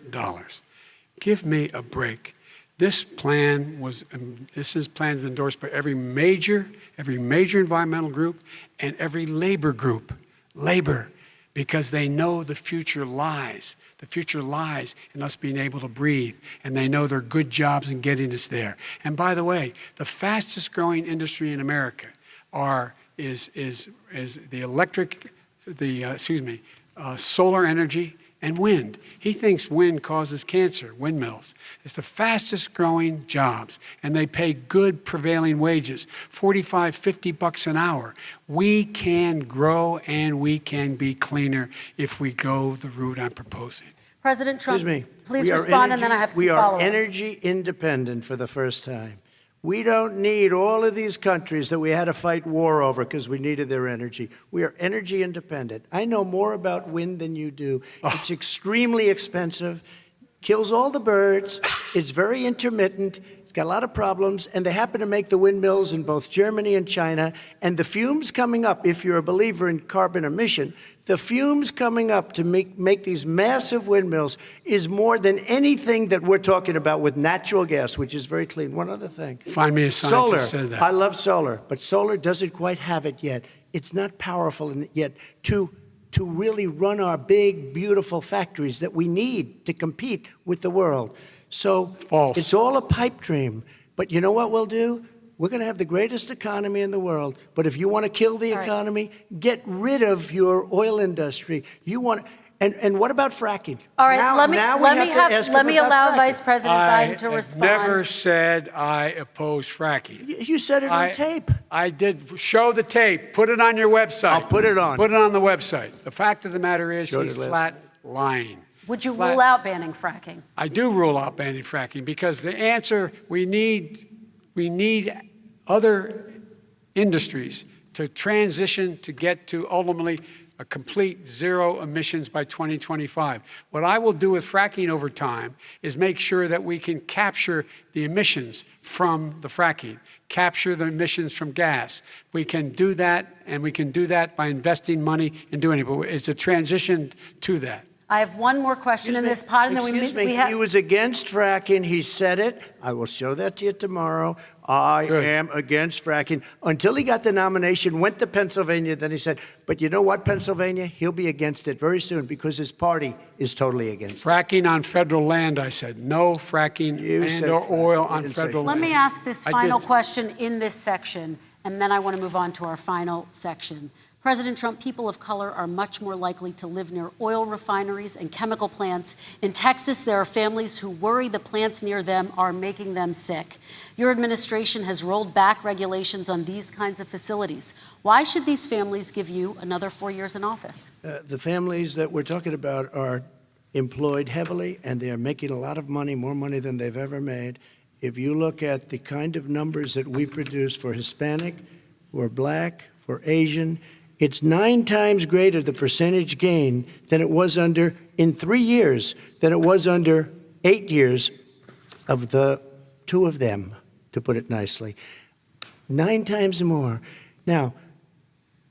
Give me a break. This plan was, plan is endorsed by every major environmental group and every labor group. Labor, because they know the future lies. The future lies in us being able to breathe, and they know there are good jobs in getting us there. And by the way, the fastest growing industry in America is solar energy and wind. He thinks wind causes cancer, windmills. It's the fastest growing jobs, and they pay good prevailing wages, $45, $50 an hour. We can grow and we can be cleaner if we go the route I'm proposing. President Trump, Excuse me. please respond, and then I have some follow-ups. We are energy independent for the first time. We don't need all of these countries that we had to fight war over because we needed their energy. We are energy independent. I know more about wind than you do. It's extremely expensive, kills all the birds. It's very intermittent. It's got a lot of problems. And they happen to make the windmills in both Germany and China. And the fumes coming up, if you're a believer in carbon emission, the fumes coming up to make these massive windmills is more than anything that we're talking about with natural gas, which is very clean. One other thing. Find me a scientist Solar. who said that. I love solar, but solar doesn't quite have it yet. It's not powerful yet to really run our big, beautiful factories that we need to compete with the world. So False. It's all a pipe dream. But you know what we'll do? We're going to have the greatest economy in the world. But if you want to kill the economy, get rid of your oil industry. You want, and what about fracking? All right, now, let me let me allow Vice President Biden to I respond. never said I oppose fracking. You said it on tape. I did. Show the tape. Put it on your website. I'll put it on. Put it on the website. The fact of the matter is he's it, flat lying. Would you rule out banning fracking? I do rule out banning fracking because the answer, we need other industries to transition to get to ultimately a complete zero emissions by 2025. What I will do with fracking over time is make sure that we can capture the emissions from the fracking, capture the emissions from gas. We can do that, and we can do that by investing money in doing it. But it's a transition to that. I have one more question in this pod, and then we have. He was against fracking. He said it. I will show that to you tomorrow. I am against fracking. Until he got the nomination, went to Pennsylvania, then he said, but you know what, Pennsylvania? He'll be against it very soon because his party is totally against it. Fracking on federal land, I said. No fracking or oil on federal land. Let me ask this final question in this section, and then I want to move on to our final section. President Trump, people of color are much more likely to live near oil refineries and chemical plants. In Texas, there are families who worry the plants near them are making them sick. Your administration has rolled back regulations on these kinds of facilities. Why should these families give you another 4 years in office? The families that we're talking about are employed heavily, and they're making a lot of money, more money than they've ever made. If you look at the kind of numbers that we produce for Hispanic, for Black, for Asian, it's 9 times greater, the percentage gain, than it was in 3 years, than it was under 8 years of the 2 of them, to put it nicely. 9 times more. Now,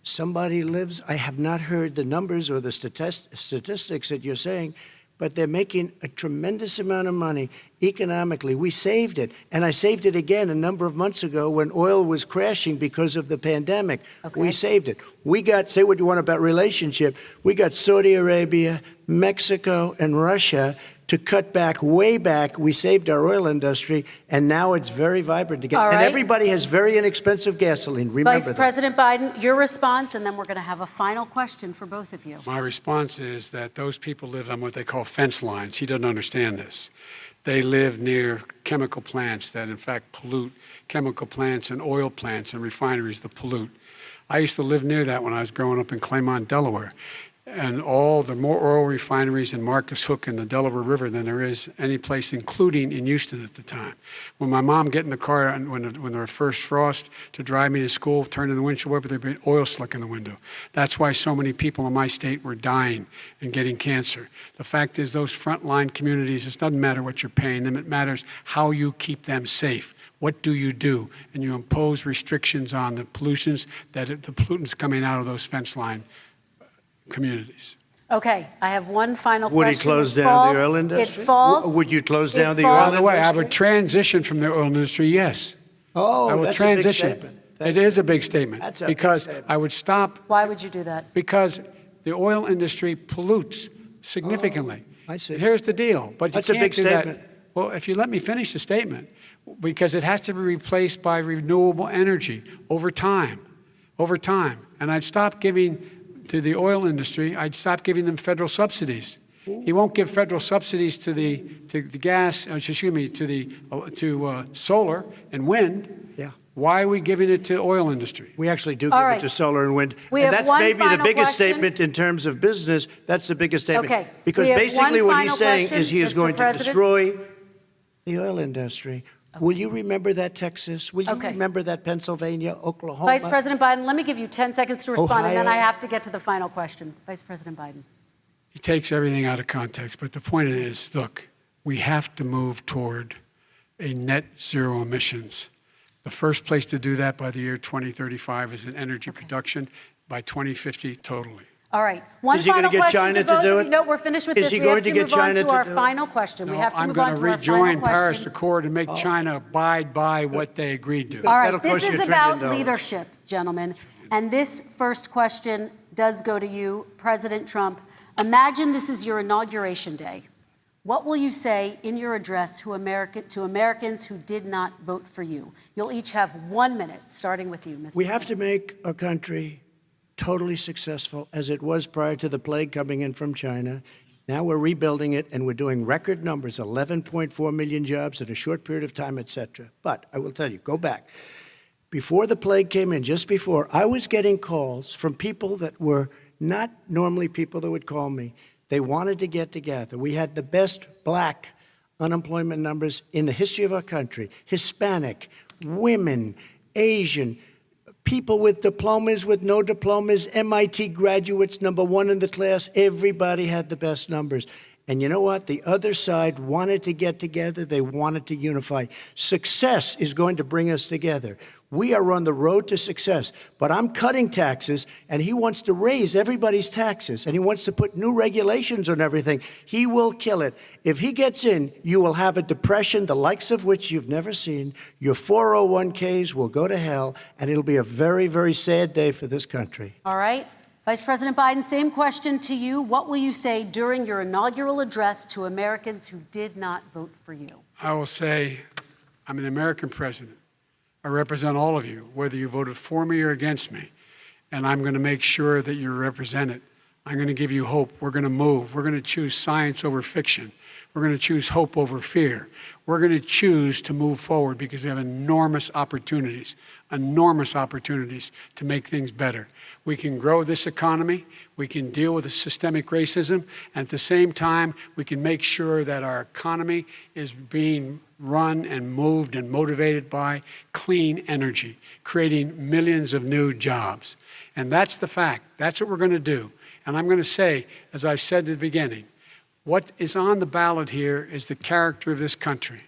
somebody lives, I have not heard the numbers or the statistics that you're saying, but they're making a tremendous amount of money economically. We saved it. And I saved it again a number of months ago when oil was crashing because of the pandemic. Okay. We saved it. We got, say what you want about relationship, we got Saudi Arabia, Mexico, and Russia to cut back, way back. We saved our oil industry, and now it's very vibrant again. All right. And everybody has very inexpensive gasoline. Remember Vice President Biden, your response, and then we're going to have a final question for both of you. My response is that those people live on what they call fence lines. He doesn't understand this. They live near chemical plants that, in fact, pollute, chemical plants and oil plants and refineries that pollute. I used to live near that when I was growing up in Claymont, Delaware. And more oil refineries in Marcus Hook and the Delaware River than there is any place, including in Houston at the time. When my mom get in the car and when there was first frost to drive me to school, turn in the windshield wiper, there'd be oil slick in the window. That's why so many people in my state were dying and getting cancer. The fact is, those frontline communities, it doesn't matter what you're paying them, it matters how you keep them safe. What do? And you impose restrictions on the pollutions, the pollutants coming out of those fence line communities. Okay, I have one final question. Would he close down the oil industry? It falls. Would you close down the oil By industry? the way, I would transition from the oil industry, yes. Oh, I would that's transition. a big statement. It is a big statement. That's a because big statement. I would stop. Why would you do that? Because the oil industry pollutes significantly. Oh, I see. Here's the deal. But That's you a can't big do statement. that. Well, if you let me finish the statement, because it has to be replaced by renewable energy over time. And I'd stop giving to the oil industry, I'd stop giving them federal subsidies. He won't give federal subsidies to the gas, to solar and wind. Yeah. Why are we giving it to oil industry? We actually do give All right. it to solar and wind. We And have that's one maybe the final biggest question. statement in terms of business. That's the biggest statement. Okay. Because We have basically one what he's final saying question, is he is Mr. going to President. destroy the oil industry. Okay. Will you remember that, Texas? Will you Okay. remember that, Pennsylvania, Oklahoma? Vice President Biden, let me give you 10 seconds to respond, and then Ohio. I have to get to the final question. Vice President Biden. He takes everything out of context. But the point is, look, we have to move toward a net zero emissions. The first place to do that by the year 2035 is in energy production. By 2050, totally. All right. One Is he final gonna get question China to to both do of it? you. No, we're finished with Is this. he We going have to to get move on China to to our do it? final question. We No, have to I'm move going on to to our final rejoin Paris question. Accord and make China abide by what they agreed to. All right, That'll this cost you is $1 about trillion. leadership, gentlemen. And this first question does go to you, President Trump. Imagine this is your inauguration day. What will you say in your address to Americans who did not vote for you? You'll each have 1 minute, starting with you, Mr. We have to make our country totally successful as it was prior to the plague coming in from China. Now we're rebuilding it, and we're doing record numbers, 11.4 million jobs in a short period of time, et cetera. But I will tell you, go back. Before the plague came in, just before, I was getting calls from people that were not normally people that would call me. They wanted to get together. We had the best black unemployment numbers in the history of our country. Hispanic, women, Asian, people with diplomas, with no diplomas, MIT graduates, #1 in the class. Everybody had the best numbers. And you know what? The other side wanted to get together. They wanted to unify. Success is going to bring us together. We are on the road to success. But I'm cutting taxes, and he wants to raise everybody's taxes, and he wants to put new regulations on everything. He will kill it. If he gets in, you will have a depression, the likes of which you've never seen. Your 401ks will go to hell, and it'll be a very, very sad day for this country. All right. Vice President Biden, same question to you. What will you say during your inaugural address to Americans who did not vote for you? I will say, I'm an American president. I represent all of you, whether you voted for me or against me. And I'm going to make sure that you're represented. I'm going to give you hope. We're going to move. We're going to choose science over fiction. We're going to choose hope over fear. We're going to choose to move forward because we have enormous opportunities to make things better. We can grow this economy. We can deal with the systemic racism. And at the same time, we can make sure that our economy is being run and moved and motivated by clean energy, creating millions of new jobs. And that's the fact. That's what we're going to do. And I'm going to say, as I said at the beginning, what is on the ballot here is the character of this country: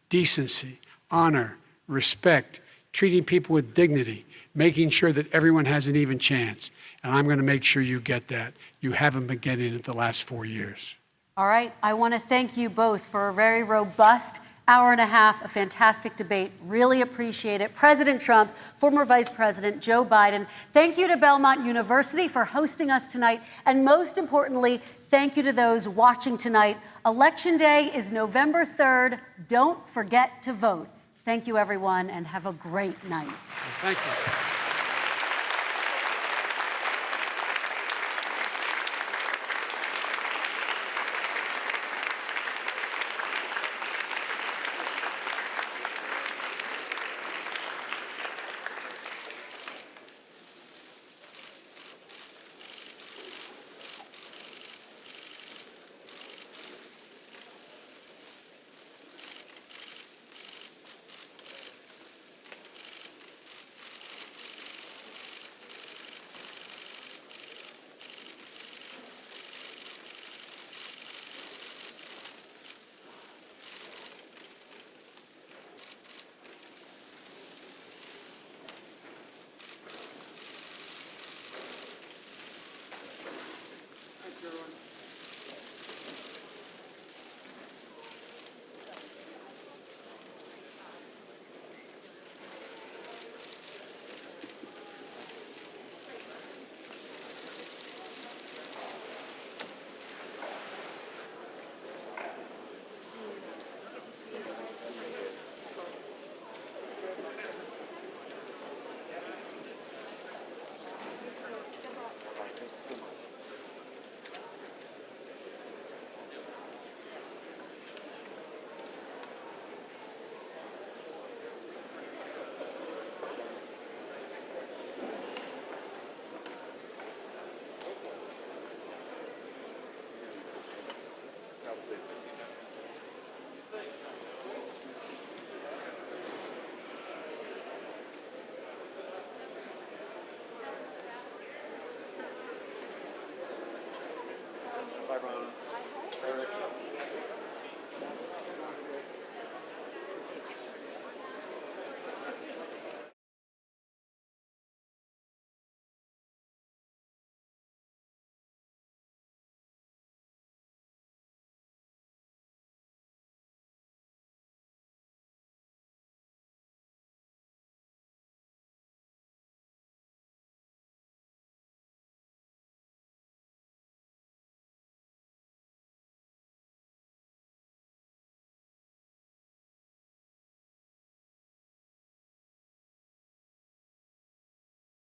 decency, honor, respect, treating people with dignity, making sure that everyone has an even chance. And I'm going to make sure you get that. You haven't been getting it the last 4 years. All right. I want to thank you both for a very robust hour and a half, a fantastic debate. Really appreciate it. President Trump, former Vice President Joe Biden, thank you to Belmont University for hosting us tonight. And most importantly, thank you to those watching tonight. Election Day is November 3rd. Don't forget to vote. Thank you, everyone, and have a great night. Thank you.